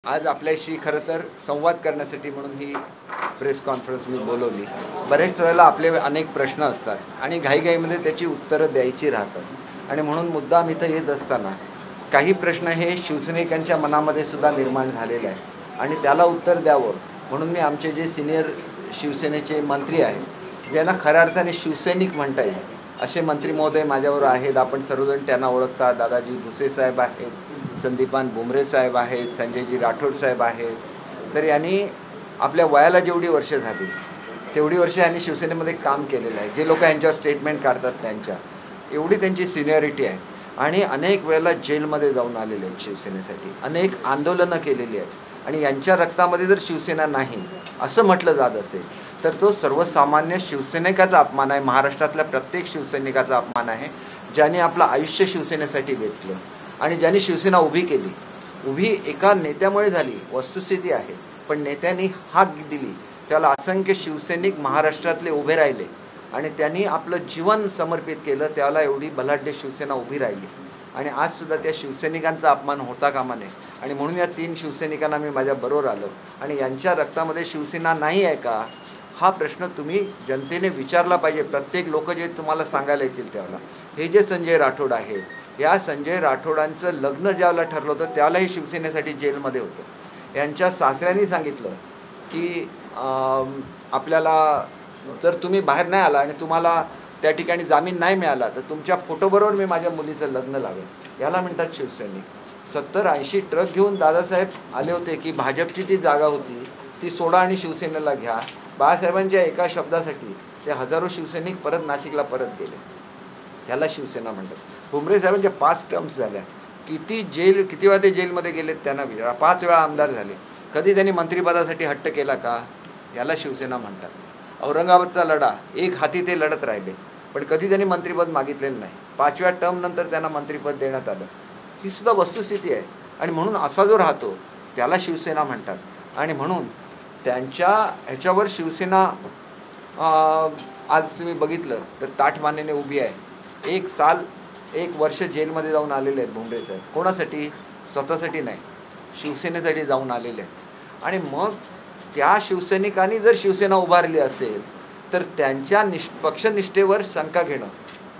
आज आपल्याशी खरं तर संवाद करण्यासाठी म्हणून ही प्रेस कॉन्फरन्स मी बोलवली. बरेच वेळेला आपले अनेक प्रश्न असतात आणि घाईघाईमध्ये त्याची उत्तरं द्यायची राहतात आणि म्हणून मुद्दाम इथं येत असताना काही प्रश्न हे शिवसैनिकांच्या मनामध्ये सुद्धा निर्माण झालेले आहे आणि त्याला उत्तर द्यावं म्हणून मी आमचे जे सिनियर शिवसेनेचे मंत्री आहेत, ज्यांना खऱ्या अर्थाने शिवसैनिक म्हणता येईल असे मंत्री महोदय माझ्याबरोबर आहेत. आपण सर्वजण त्यांना ओळखता. दादाजी भुसे साहेब आहेत, संदीपान भुमरे साहेब आहेत, संजयजी राठोड साहेब आहेत. तर यांनी आपल्या वयाला जेवढी वर्ष झाली तेवढी वर्ष यांनी शिवसेनेमध्ये काम केलेलं आहे. जे लोक यांच्यावर स्टेटमेंट काढतात त्यांच्या एवढी त्यांची सिनियरिटी आहे आणि अनेक वेळेला जेलमध्ये जाऊन आलेले आहेत शिवसेनेसाठी, अनेक आंदोलनं केलेली आहेत आणि यांच्या रक्तामध्ये जर शिवसेना नाही असं म्हटलं जात असेल तर तो सर्वसामान्य शिवसैनिकाचा अपमान आहे. महाराष्ट्रातल्या प्रत्येक शिवसैनिकाचा अपमान आहे, ज्याने आपलं आयुष्य शिवसेनेसाठी वेचलं आणि ज्यांनी शिवसेना उभी केली. उभी एका नेत्यामुळे झाली, वस्तुस्थिती आहे. पण नेत्यांनी हाक दिली त्याला असंख्य शिवसैनिक महाराष्ट्रातले उभे राहिले आणि त्यांनी आपलं जीवन समर्पित केलं, त्याला एवढी बलाढ्य शिवसेना उभी राहिली आणि आजसुद्धा त्या शिवसैनिकांचा अपमान होता कामा नये. आणि म्हणून या 3 शिवसैनिकांना मी माझ्याबरोबर आलो आणि यांच्या रक्तामध्ये शिवसेना नाही आहे का हा प्रश्न तुम्ही जनतेने विचारला पाहिजे. प्रत्येक लोक जे तुम्हाला सांगायला येतील त्याला. हे जे संजय राठोड आहेत, या संजय राठोडांचं लग्न ज्यावेळेला ठरलं होतं त्यावेळेला हे शिवसेनेसाठी जेलमध्ये होतं. यांच्या सासऱ्यांनी सांगितलं की आपल्याला जर तुम्ही बाहेर नाही आला आणि तुम्हाला त्या ठिकाणी जामीन नाही मिळाला तर तुमच्या फोटोबरोबर मी माझ्या मुलीचं लग्न लावेन. याला म्हणतात शिवसैनिक. 70-80 ट्रक घेऊन दादासाहेब आले होते की भाजपची ती जागा होती ती सोडा आणि शिवसेनेला घ्या. बाळासाहेबांच्या एका शब्दासाठी ते हजारो शिवसैनिक परत नाशिकला परत गेले. ह्याला शिवसेना म्हणतात. भुमरे साहेबांच्या 5 टर्म्स झाल्या. किती वेळा ते जेलमध्ये गेलेत त्यांना विचारा. 5 वेळा आमदार झाले. कधी त्यांनी मंत्रिपदासाठी हट्ट केला का? याला शिवसेना म्हणतात. औरंगाबादचा लढा एक हाती ते लढत राहिले पण कधी त्यांनी मंत्रिपद मागितलेलं नाही. 5व्या टर्म नंतर त्यांना मंत्रिपद देण्यात आलं. ही सुद्धा वस्तुस्थिती आहे आणि म्हणून असा जो राहतो त्याला शिवसेना म्हणतात. आणि म्हणून त्यांच्या ह्याच्यावर शिवसेना आज तुम्ही बघितलं तर ताठमानेने उभी आहे. 1 वर्ष जेलमध्ये जाऊन आलेले आहेत भुमरे साहेब. कोणासाठी? स्वतःसाठी नाही, शिवसेनेसाठी जाऊन आलेले आहेत. आणि मग त्या शिवसैनिकांनी जर शिवसेना उभारली असेल तर त्यांच्या पक्षनिष्ठेवर शंका घेणं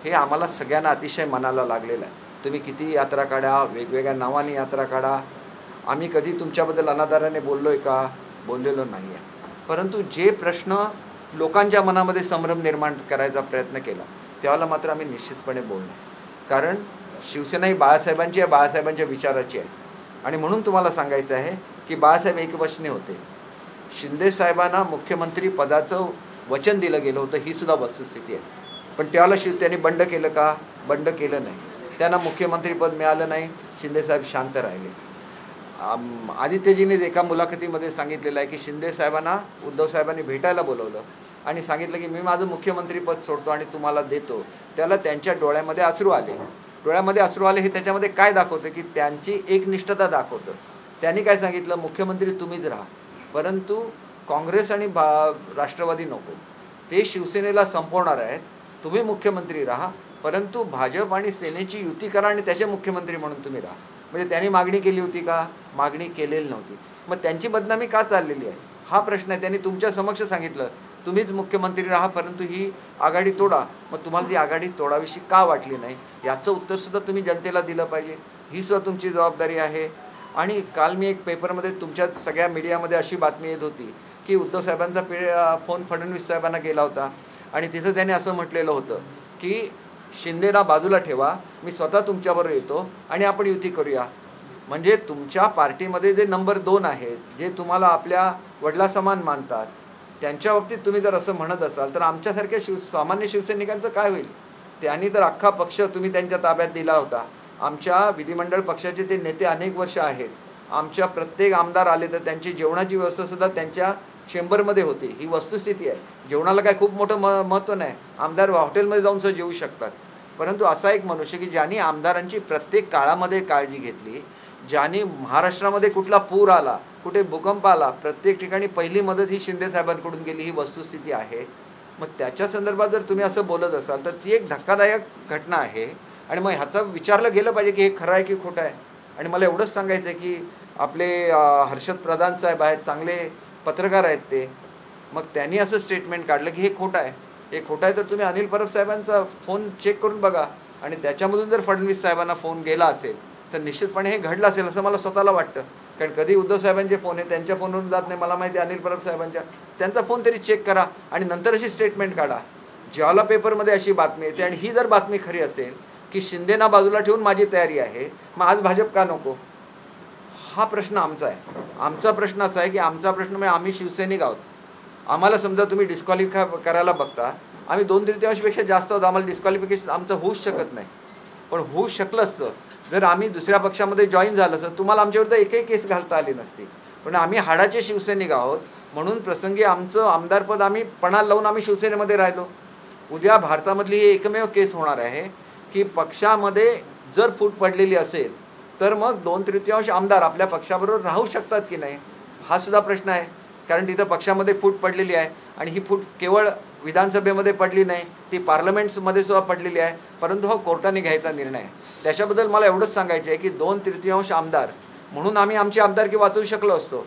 हे आम्हाला सगळ्यांना अतिशय मनाला लागलेलं आहे. तुम्ही किती यात्रा काढा, वेगवेगळ्या नावाने यात्रा काढा, आम्ही कधी तुमच्याबद्दल अनादराने बोललो आहे का? बोललेलो नाही आहे. परंतु जे प्रश्न लोकांच्या मनामध्ये संभ्रम निर्माण करायचा प्रयत्न केला त्यावेळेला मात्र आम्ही निश्चितपणे बोललो. कारण शिवसेना ही बाळासाहेबांची आहे, बाळासाहेबांच्या विचाराची आहे. आणि म्हणून तुम्हाला सांगायचं आहे की बाळासाहेब एकवचनी होते. शिंदे साहेबांना मुख्यमंत्री पदाचं वचन दिलं गेलं होतं, ही सुद्धा वस्तुस्थिती आहे. पण त्यावेळेला त्यांनी बंड केलं का? बंड केलं नाही. त्यांना मुख्यमंत्रीपद मिळालं नाही. शिंदेसाहेब शांत राहिले. आदित्यजीनेच एका मुलाखतीमध्ये सांगितलेलं आहे की शिंदे साहेबांना उद्धव साहेबांनी भेटायला बोलवलं आणि सांगितलं की मी माझं मुख्यमंत्रीपद सोडतो आणि तुम्हाला देतो. त्याला त्यांच्या डोळ्यामध्ये अश्रू आले. डोळ्यामध्ये अश्रू आले हे त्याच्यामध्ये काय दाखवतं की त्यांची एकनिष्ठता दाखवतं. त्यांनी काय सांगितलं? मुख्यमंत्री तुम्हीच राहा, परंतु काँग्रेस आणि राष्ट्रवादी नको, ते शिवसेनेला संपवणार आहेत. तुम्ही मुख्यमंत्री राहा, परंतु भाजप आणि सेनेची युती करा आणि त्याचे मुख्यमंत्री म्हणून तुम्ही राहा. म्हणजे त्यांनी मागणी केली होती का? मागणी केलेली नव्हती. मग त्यांची बदनामी का चाललेली आहे हा प्रश्न आहे. त्यांनी तुमच्या समक्ष सांगितलं तुम्हीच मुख्यमंत्री राहा परंतु ही आघाडी तोडा. मग तुम्हाला ती आघाडी तोडाविषयी का वाटली नाही याचं उत्तरसुद्धा तुम्ही जनतेला दिलं पाहिजे. ही सुद्धा तुमची जबाबदारी आहे. आणि काल मी एक पेपरमध्ये तुमच्या सगळ्या मीडियामध्ये अशी बातमी येत होती की उद्धव साहेबांचा फोन फडणवीस साहेबांना गेला होता आणि तिथं त्याने असं म्हटलेलं होतं की शिंदेला बाजूला ठेवा, मी स्वतः तुमच्याबरोबर येतो आणि आपण युती करूया. म्हणजे तुमच्या पार्टीमध्ये जे नंबर 2 आहेत, जे तुम्हाला आपल्या वडिलासमान मानतात, त्यांच्या बाबतीत तुम्ही जर असं म्हणत असाल तर आमच्यासारख्या सामान्य शिवसैनिकांचं काय होईल? त्यांनी तर अख्खा पक्ष तुम्ही त्यांच्या ताब्यात दिला होता. आमच्या विधिमंडळ पक्षाचे ते नेते अनेक वर्ष आहेत. आमच्या प्रत्येक आमदार आले तर त्यांची जेवणाची व्यवस्थासुद्धा त्यांच्या चेंबरमध्ये होती. ही वस्तुस्थिती आहे. जेवणाला काय खूप मोठं महत्त्व नाही. आमदार हॉटेलमध्ये जाऊन सुद्धा जेवू शकतात. परंतु असा एक मनुष्य की ज्यांनी आमदारांची प्रत्येक काळामध्ये काळजी घेतली, ज्यांनी महाराष्ट्रामध्ये कुठला पूर आला, कुठे भूकंप आला, प्रत्येक ठिकाणी पहिली मदत ही शिंदे साहेबांकडून गेली, ही वस्तुस्थिती आहे. मग त्याच्या संदर्भात जर तुम्ही असं बोलत असाल तर ती एक धक्कादायक घटना आहे आणि मग ह्याचं विचारलं गेलं पाहिजे की हे खरं आहे की खोटं आहे. आणि मला एवढंच सांगायचं आहे की आपले हर्षद प्रधान साहेब आहेत, चांगले पत्रकार आहेत ते. मग त्यांनी असं स्टेटमेंट काढलं की हे खोटं आहे. हे खोटं आहे तर तुम्ही अनिल परब साहेबांचा फोन चेक करून बघा आणि त्याच्यामधून जर फडणवीस साहेबांना फोन गेला असेल तर निश्चितपणे हे घडलं असेल असं मला स्वतःला वाटतं. कारण कधी उद्धव साहेबांचे फोन आहे त्यांच्या फोनवरून जात नाही, मला माहिती आहे अनिल परब साहेबांच्या, त्यांचा फोन तरी चेक करा आणि नंतर अशी स्टेटमेंट काढा. ज्वाला पेपरमध्ये अशी बातमी येते आणि ही जर बातमी खरी असेल की शिंदेना बाजूला ठेवून माझी तयारी आहे, मग आज भाजप का नको? हा प्रश्न आमचा आहे. आमचा प्रश्न असा आहे की आमचा प्रश्न म्हणजे आम्ही शिवसैनिक आहोत. आम्हाला समजा तुम्ही डिस्क्वालिफाय करायला बघता, आम्ही 2/3पेक्षा जास्त आहोत, आम्हाला डिस्क्वालिफिकेशन आमचं होऊच शकत नाही. पण होऊ शकलं असतं जर आम्ही दुसऱ्या पक्षामध्ये जॉईन झालं असतं, तुम्हाला आमच्याविरुद्ध एकही केस घालता आली नसती. पण आम्ही हाडाचे शिवसैनिक आहोत म्हणून प्रसंगी आमचं आमदारपद आम्ही पणाला लावून आम्ही शिवसेनेमध्ये राहिलो. उद्या भारतामधली ही एकमेव केस होणार आहे की पक्षामध्ये जर फूट पडलेली असेल तर मग 2/3 आमदार आपल्या पक्षाबरोबर राहू शकतात की नाही, हा सुद्धा प्रश्न आहे. कारण तिथं पक्षामध्ये फूट पडलेली आहे आणि ही फूट केवळ विधानसभेमध्ये पडली नाही, ती पार्लमेंट्समध्ये सुद्धा पडलेली आहे. परंतु हा कोर्टाने घ्यायचा निर्णय आहे. त्याच्याबद्दल मला एवढंच सांगायचं आहे की 2/3 आमदार म्हणून आम्ही आमची आमदारकी वाचवू शकलो असतो.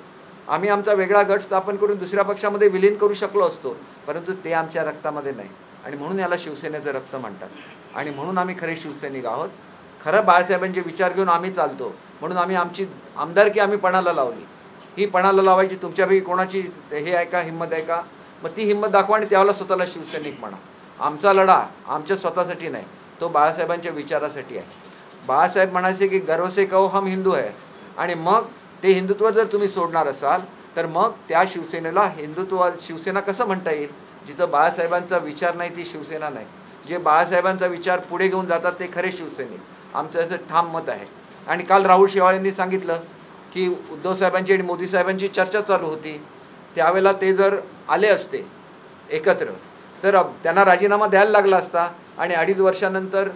आम्ही आमचा वेगळा गट स्थापन करून दुसऱ्या पक्षामध्ये विलीन करू शकलो असतो. परंतु ते आमच्या रक्तामध्ये नाही आणि म्हणून याला शिवसेनेचं रक्त म्हणतात आणि म्हणून आम्ही खरे शिवसैनिक आहोत. खरं बाळासाहेबांचे विचार घेऊन आम्ही चालतो म्हणून आम्ही आमची आमदारकी आम्ही पणाला लावली. ही पणाला लावायची तुमच्यापैकी कोणाची हे आहे का, हिंमत आहे का? मग ती हिंमत दाखवा आणि त्यावेळेला स्वतःला शिवसैनिक म्हणा. आमचा लढा आमच्या स्वतःसाठी नाही, तो बाळासाहेबांच्या विचारासाठी आहे. बाळासाहेब म्हणायचे की गर्व से कहो हम हिंदू आहे आणि मग ते हिंदुत्व जर तुम्ही सोडणार असाल तर मग त्या शिवसेनेला हिंदुत्व शिवसेना कसं म्हणता येईल? जिथं बाळासाहेबांचा विचार नाही ती शिवसेना नाही. जे बाळासाहेबांचा विचार पुढे घेऊन जातात ते खरे शिवसैनिक. आमचं असं ठाम मत आहे. आणि काल राहुल शेवाळेंनी सांगितलं की उद्धव साहेबांची आणि मोदी साहेबांची चर्चा चालू होती, त्यावेळेला ते जर आले असते एकत्र तर त्यांना राजीनामा द्यायला लागला असता आणि 2.5 वर्षानंतर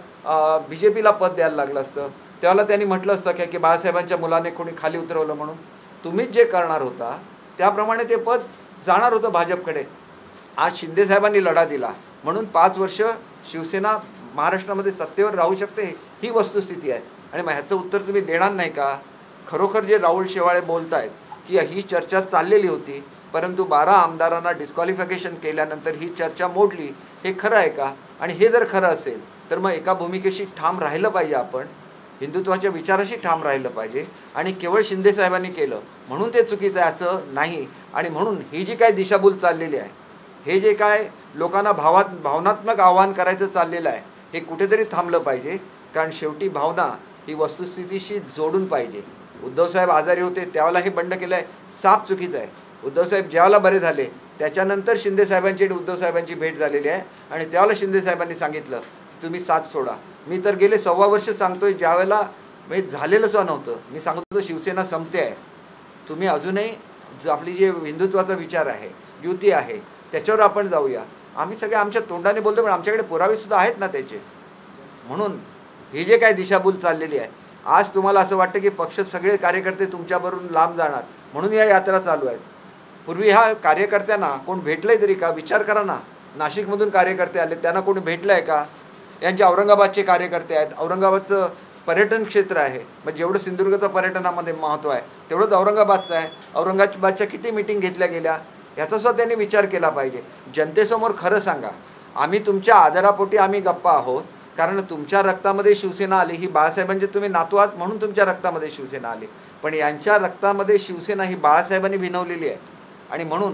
BJPला पद द्यायला लागलं असतं. त्यावेळेला त्यांनी म्हटलं असतं की बाळासाहेबांच्या मुलाने कोणी खाली उतरवलं म्हणून. तुम्हीच जे करणार होता त्याप्रमाणे ते पद जाणार होतं भाजपकडे. आज शिंदेसाहेबांनी लढा दिला म्हणून 5 वर्ष शिवसेना महाराष्ट्रामध्ये सत्तेवर राहू शकते, ही वस्तुस्थिती आहे. आणि मग ह्याचं उत्तर तुम्ही देणार नाही का? खरोखर जे राहुल शेवाळे बोलत आहेत की ही चर्चा चाललेली होती परंतु 12 आमदारांना डिस्क्वालिफिकेशन केल्यानंतर ही चर्चा मोडली, हे खरं आहे का? आणि हे जर खरं असेल तर मग एका भूमिकेशी ठाम राहिलं पाहिजे. आपण हिंदुत्वाच्या विचाराशी ठाम राहिलं पाहिजे आणि केवळ शिंदेसाहेबांनी केलं म्हणून ते चुकीचं आहे असं नाही. आणि म्हणून ही जी काय दिशाभूल चाललेली आहे, हे जे काय लोकांना भावनात्मक आव्हान करायचं चाललेलं आहे, हे कुठेतरी थांबलं पाहिजे. कारण शेवटी भावना ही वस्तुस्थितीशी जोडून पाहिजे. उद्धवसाहेब आजारी होते त्यावेळेला हे बंड केलं आहे, साफ चुकीचं आहे. उद्धवसाहेब ज्यावेळेला बरे झाले त्याच्यानंतर शिंदेसाहेबांची आणि उद्धवसाहेबांची भेट झालेली आहे आणि त्यावेळेला शिंदेसाहेबांनी सांगितलं की तुम्ही साथ सोडा. मी तर गेले 1.25 वर्ष सांगतोय, ज्यावेळेला म्हणजे झालेलं सुद्धा नव्हतं. मी सांगत होतो शिवसेना संपते आहे, तुम्ही अजूनही जो आपली जे हिंदुत्वाचा विचार आहे, युती आहे, त्याच्यावर आपण जाऊया. आम्ही सगळे आमच्या तोंडाने बोलतो पण आमच्याकडे पुरावेसुद्धा आहेत ना त्याचे. म्हणून हे जे काय दिशाभूल चाललेली आहे, आज तुम्हाला असं वाटतं की पक्ष सगळे कार्यकर्ते तुमच्याबरोबर लांब जाणार म्हणून या यात्रा चालू आहेत. पूर्वी ह्या कार्यकर्त्यांना कोण भेटलं आहे तरी का? विचार करा ना. नाशिकमधून कार्यकर्ते आले, त्यांना कोणी भेटलं आहे का? यांचे औरंगाबादचे कार्यकर्ते आहेत, औरंगाबादचं पर्यटन क्षेत्र आहे. मग जेवढं सिंधुदुर्गचं पर्यटनामध्ये महत्त्व आहे तेवढंच औरंगाबादचं आहे. औरंगाबादच्या किती मीटिंग घेतल्या गेल्या याचासुद्धा त्यांनी विचार केला पाहिजे. जनतेसमोर खरं सांगा, आम्ही तुमच्या आदरापोटी आम्ही गप्पा आहोत कारण तुमच्या रक्तामध्ये शिवसेना आली. ही बाळासाहेबांचे तुम्ही नातू आहात म्हणून तुमच्या रक्तामध्ये शिवसेना आली. पण यांच्या रक्तामध्ये शिवसेना ही बाळासाहेबांनी भिनवलेली आहे आणि म्हणून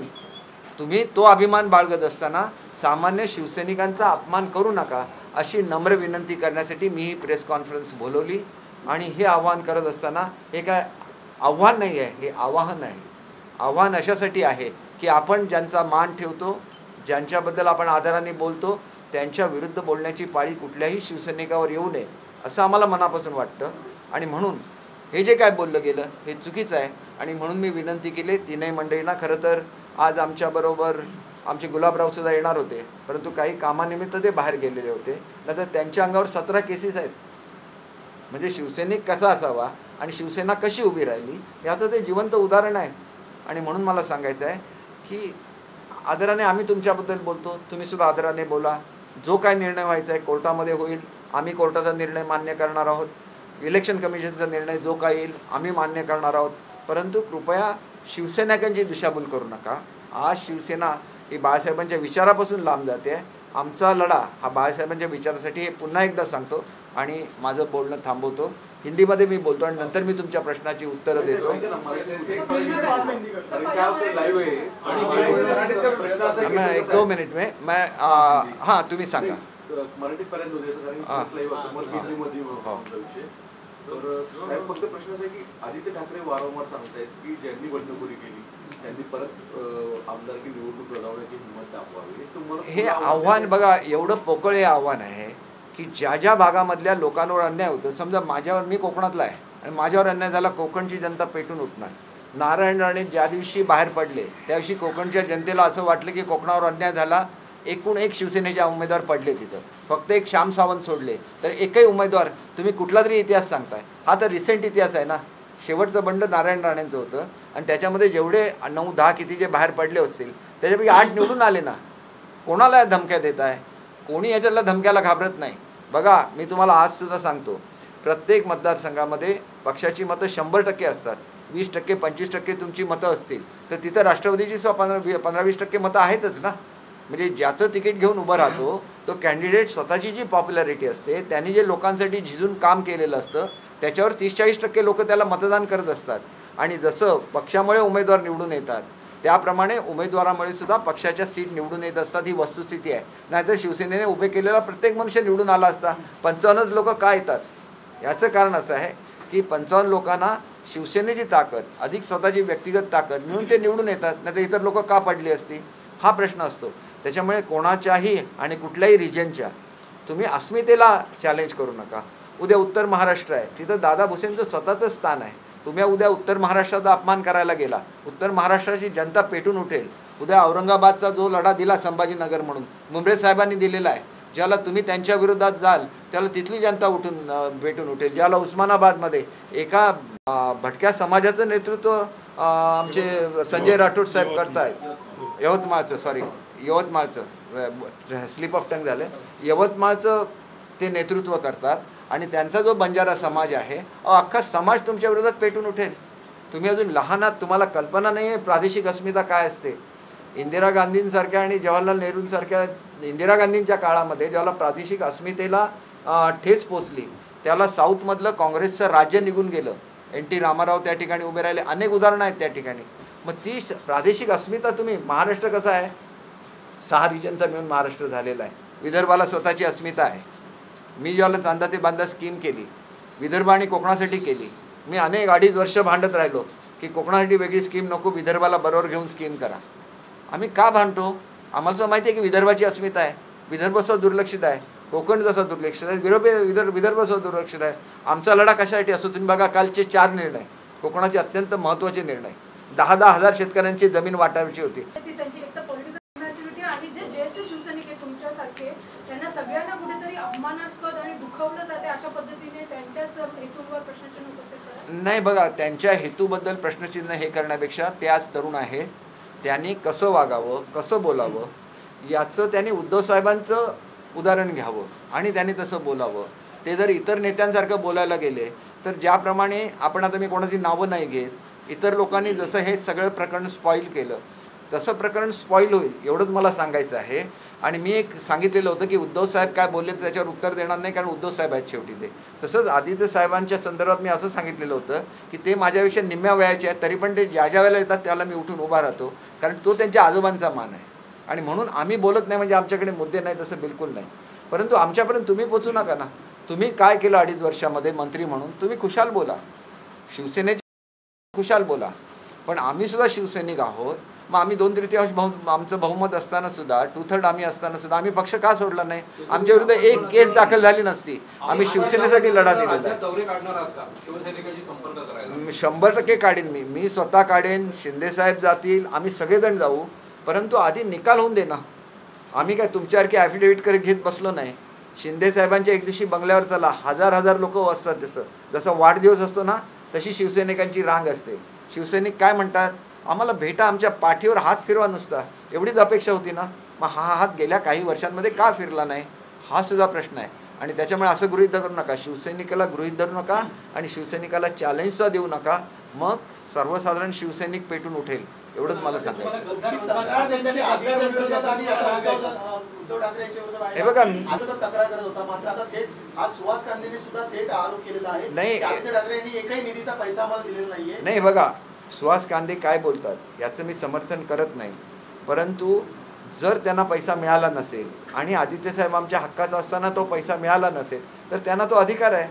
तुम्ही तो अभिमान बाळगत असताना सामान्य शिवसैनिकांचा अपमान करू नका अशी नम्र विनंती करण्यासाठी मी ही प्रेस कॉन्फरन्स बोलवली. आणि हे आव्हान करत असताना हे काय आव्हान नाही आहे, हे आवाहन आहे. आव्हान अशासाठी आहे की आपण ज्यांचा मान ठेवतो, ज्यांच्याबद्दल आपण आदराने बोलतो, त्यांच्या विरुद्ध बोलण्याची पाळी कुठल्याही शिवसैनिकावर येऊ नये असं आम्हाला मनापासून वाटतं. आणि म्हणून हे जे काय बोललं गेलं हे चुकीचं आहे. आणि म्हणून मी विनंती केली तीनही मंडळींना. खरं तर आज आमच्याबरोबर आमचे गुलाबरावसुद्धा येणार होते परंतु काही कामानिमित्त ते बाहेर गेलेले होते, नंतर त्यांच्या अंगावर 17 केसेस आहेत. म्हणजे शिवसैनिक कसा असावा आणि शिवसेना कशी उभी राहिली याचं ते जिवंत उदाहरण आहे. आणि म्हणून मला सांगायचं आहे की आदराने आम्ही तुमच्याबद्दल बोलतो, तुम्हीसुद्धा आदराने बोला. जो काय निर्णय व्हायचा आहे कोर्टामध्ये होईल, आम्ही कोर्टाचा निर्णय मान्य करणार आहोत. इलेक्शन कमिशनचा निर्णय जो काय येईल आम्ही मान्य करणार आहोत. परंतु कृपया शिवसैनिकांची दिशाभूल करू नका. आज शिवसेना ही बाळासाहेबांच्या विचारापासून लांब जाते. आमचा लढा हा बाळासाहेबांच्या विचारासाठी, हे पुन्हा एकदा सांगतो आणि माझं बोलणं थांबवतो. हिंदीमध्ये मी बोलतो आणि नंतर मी तुमच्या प्रश्नाची उत्तरं देतो. एक 2 मिनिट में मैं हां तुम्ही सांगा. तर साहेब फक्त प्रश्न असा आहे की आदित्य ठाकरे वारंवार सांगतायत की ज्यांनी बंडखोरी केली त्यांनी परत आमदारकी निवडणूक लढवण्याची हिंमत दाखवावी. हे आव्हान बघा, एवढं पोकळ हे आव्हान आहे की ज्या ज्या भागामधल्या लोकांवर अन्याय होतं, समजा माझ्यावर, मी कोकणातला आहे आणि माझ्यावर अन्याय झाला, कोकणची जनता पेटून उठणार. नारायण राणे ज्या दिवशी बाहेर पडले त्या दिवशी कोकणच्या जनतेला असं वाटलं की कोकणावर अन्याय झाला. एकूण एक शिवसेनेचे उमेदवार पडले तिथं, फक्त एक श्याम सावंत सोडले. तर एकही उमेदवार, तुम्ही कुठला तरी इतिहास सांगताय, हा तर रिसेंट इतिहास आहे ना. शेवटचं बंड नारायण राणेंचं होतं आणि त्याच्यामध्ये जेवढे 9-10 किती जे बाहेर पडले असतील त्याच्यापैकी 8 निवडून आले ना. कोणाला धमक्या देत आहे? कोणी याच्यातला धमक्याला घाबरत नाही. बघा, मी तुम्हाला आजसुद्धा सांगतो, प्रत्येक मतदारसंघामध्ये पक्षाची मतं 100% असतात. 20%, 25% तुमची मतं असतील तर तिथं राष्ट्रवादीची 15-20% मतं आहेतच ना. म्हणजे ज्याचं तिकीट घेऊन उभं राहतो तो कॅन्डिडेट स्वतःची जी पॉप्युलॅरिटी असते, त्यांनी जे लोकांसाठी झिजून काम केलेलं असतं त्याच्यावर 30-40% लोक त्याला मतदान करत असतात. आणि जसं पक्षामुळे उमेदवार निवडून येतात त्याप्रमाणे उमेदवारामुळे सुद्धा पक्षाच्या सीट निवडून येत असतात. ही वस्तुस्थिती आहे. नाहीतर शिवसेनेने उभे केलेला प्रत्येक मनुष्य निवडून आला असता. 55 लोक का येतात? याचं कारण असं आहे की 55 लोकांना शिवसेनेची ताकद अधिक स्वतःची व्यक्तिगत ताकद मिळून ते निवडून येतात. नाहीतर इतर लोक का पडली असती, हा प्रश्न असतो. त्याच्यामुळे कोणाच्याही आणि कुठल्याही रिजनच्या तुम्ही अस्मितेला चॅलेंज करू नका. उद्या उत्तर महाराष्ट्र आहे, तिथं दादा भुसेंचं स्वतःचं स्थान आहे. तुम्ही उद्या उत्तर महाराष्ट्राचा अपमान करायला गेला, उत्तर महाराष्ट्राची जनता पेटून उठेल. उद्या औरंगाबादचा जो लढा दिला संभाजीनगर म्हणून मुंबई साहेबांनी दिलेला आहे, ज्याला तुम्ही त्यांच्या विरोधात जाल त्याला तिथली जनता पेटून उठेल. ज्याला उस्मानाबादमध्ये एका भटक्या समाजाचं नेतृत्व आमचे संजय राठोड साहेब करतायत, यवतमाळचं स्लिप ऑफ टंग झालं, यवतमाळचं ते नेतृत्व करतात आणि त्यांचा जो बंजारा समाज आहे, अख्खा समाज तुमच्या विरोधात पेटून उठेल. तुम्ही अजून लहान आहात, तुम्हाला कल्पना नाही आहे प्रादेशिक अस्मिता काय असते. इंदिरा गांधींसारख्या आणि जवाहरलाल नेहरूंसारख्या, इंदिरा गांधींच्या काळामध्ये ज्याला प्रादेशिक अस्मितेला ठेच पोचली त्याला साऊथमधलं काँग्रेसचं राज्य निघून गेलं. NT रामाराव त्या ठिकाणी उभे राहिले. अनेक उदाहरणं आहेत त्या ठिकाणी. मग ती प्रादेशिक अस्मिता तुम्ही, महाराष्ट्र कसा आहे, 6 रिजनचा मिळून महाराष्ट्र झालेला आहे. विदर्भाला स्वतःची अस्मिता आहे. मी ज्याला चांदा ते बांधा स्कीम केली, विदर्भ आणि कोकणासाठी केली. मी 2.5 वर्ष भांडत राहिलो की कोकणासाठी वेगळी स्कीम नको, विदर्भाला बरोबर घेऊन स्कीम करा. आम्ही का भांडतो? आम्हाला असं माहिती आहे की विदर्भाची अस्मिता आहे, विदर्भ असं दुर्लक्षित आहे, कोकण जसं दुर्लक्षित आहे, विदर्भ असं दुर्लक्षित आहे. आमचा लढा कशासाठी असतो? तुम्ही बघा, कालचे 4 निर्णय कोकणाचे अत्यंत महत्त्वाचे निर्णय. 10-10 हजार शेतकऱ्यांची जमीन वाटायची होती. त्यांना सगळ्यांना कुठेतरी अपमानास्पद आणि दुखवलं जाते अशा पद्धतीने त्यांच्याच हेतूंवर प्रश्नचिन्ह उपस्थित करा. नाही, बघा, त्यांच्या हेतूबद्दल प्रश्नचिन्ह हे करण्यापेक्षा ते आज तरुण आहे, त्यांनी कसं वागावं, कसं बोलावं याचं त्यांनी उद्धव साहेबांचं उदाहरण घ्यावं आणि त्यांनी तसं बोलावं. ते जर इतर नेत्यांसारखं बोलायला गेले तर ज्याप्रमाणे आपण, आता मी कोणाची नावं नाही घेत, इतर लोकांनी जसं हे सगळं प्रकरण स्पॉईल केलं तसं प्रकरण स्पॉईल होईल एवढंच मला सांगायचं आहे. आणि मी एक सांगितलेलं होतं की उद्धव साहेब काय बोलले तर त्याच्यावर उत्तर देणार नाही, कारण उद्धव साहेब आहेत शेवटी ते. तसंच आदित्य साहेबांच्या संदर्भात मी असं सांगितलेलं होतं की ते माझ्यापेक्षा निम्म्या वयाचे आहेत, तरी पण ते ज्या वेळेला येतात त्याला मी उठून उभा राहतो, कारण तो त्यांच्या आजोबांचा मान आहे. आणि म्हणून आम्ही बोलत नाही म्हणजे आमच्याकडे मुद्दे नाही, तसं बिलकुल नाही. परंतु आमच्यापर्यंत तुम्ही पोचू नका ना. तुम्ही काय केलं 2.5 वर्षामध्ये मंत्री म्हणून, तुम्ही खुशाल बोला, शिवसेनेचे खुशाल बोला. पण आम्ही सुद्धा शिवसैनिक आहोत. मग आम्ही 2/3 आमचं बहुमत असताना सुद्धा, 2/3 आम्ही असताना सुद्धा आम्ही पक्ष का सोडला नाही? आमच्या विरुद्ध एक केस दाखल झाली नसती. आम्ही शिवसेनेसाठी लढा दिलेला आहे. 100% काढेन मी स्वतः काढेन, शिंदेसाहेब जातील, आम्ही सगळेजण जाऊ. परंतु आधी निकाल होऊन दे ना. आम्ही काय तुमच्यासारखी ॲफिडेव्हिट घेत बसलो नाही. शिंदेसाहेबांच्या एक दिवशी बंगल्यावर चला, 1000 लोक असतात. जसं वाढदिवस असतो ना तशी शिवसैनिकांची रांग असते. शिवसैनिक काय म्हणतात, आम्हाला भेटा, आमच्या पाठीवर हात फिरवा नुसता, एवढीच अपेक्षा होती ना. मग हा हात गेल्या काही वर्षांमध्ये का फिरला नाही, हा सुद्धा प्रश्न आहे. आणि त्याच्यामुळे असं गृहीत धरू नका, शिवसैनिकाला गृहीत धरू नका आणि शिवसैनिकाला चॅलेंजसुद्धा देऊ नका मग सर्वसाधारण शिवसैनिक पेटून उठेल एवढंच मला सांगायचं. हे बघा तक्रार करत होता, मात्र आता थेट आज सुहास कांदेने सुद्धा थेट आरोप केलेला आहे. नाही, आदित्य ठाकरे यांनी एकही निधीचा पैसा आम्हाला दिलेला नाहीये. नाही बघा, सुहास कांदे काय बोलतात याचं मी समर्थन करत नाही, परंतु जर त्यांना पैसा मिळाला नसेल आणि आदित्य साहेब आमच्या हक्काचा असताना तो पैसा मिळाला नसेल तर त्यांना तो अधिकार आहे,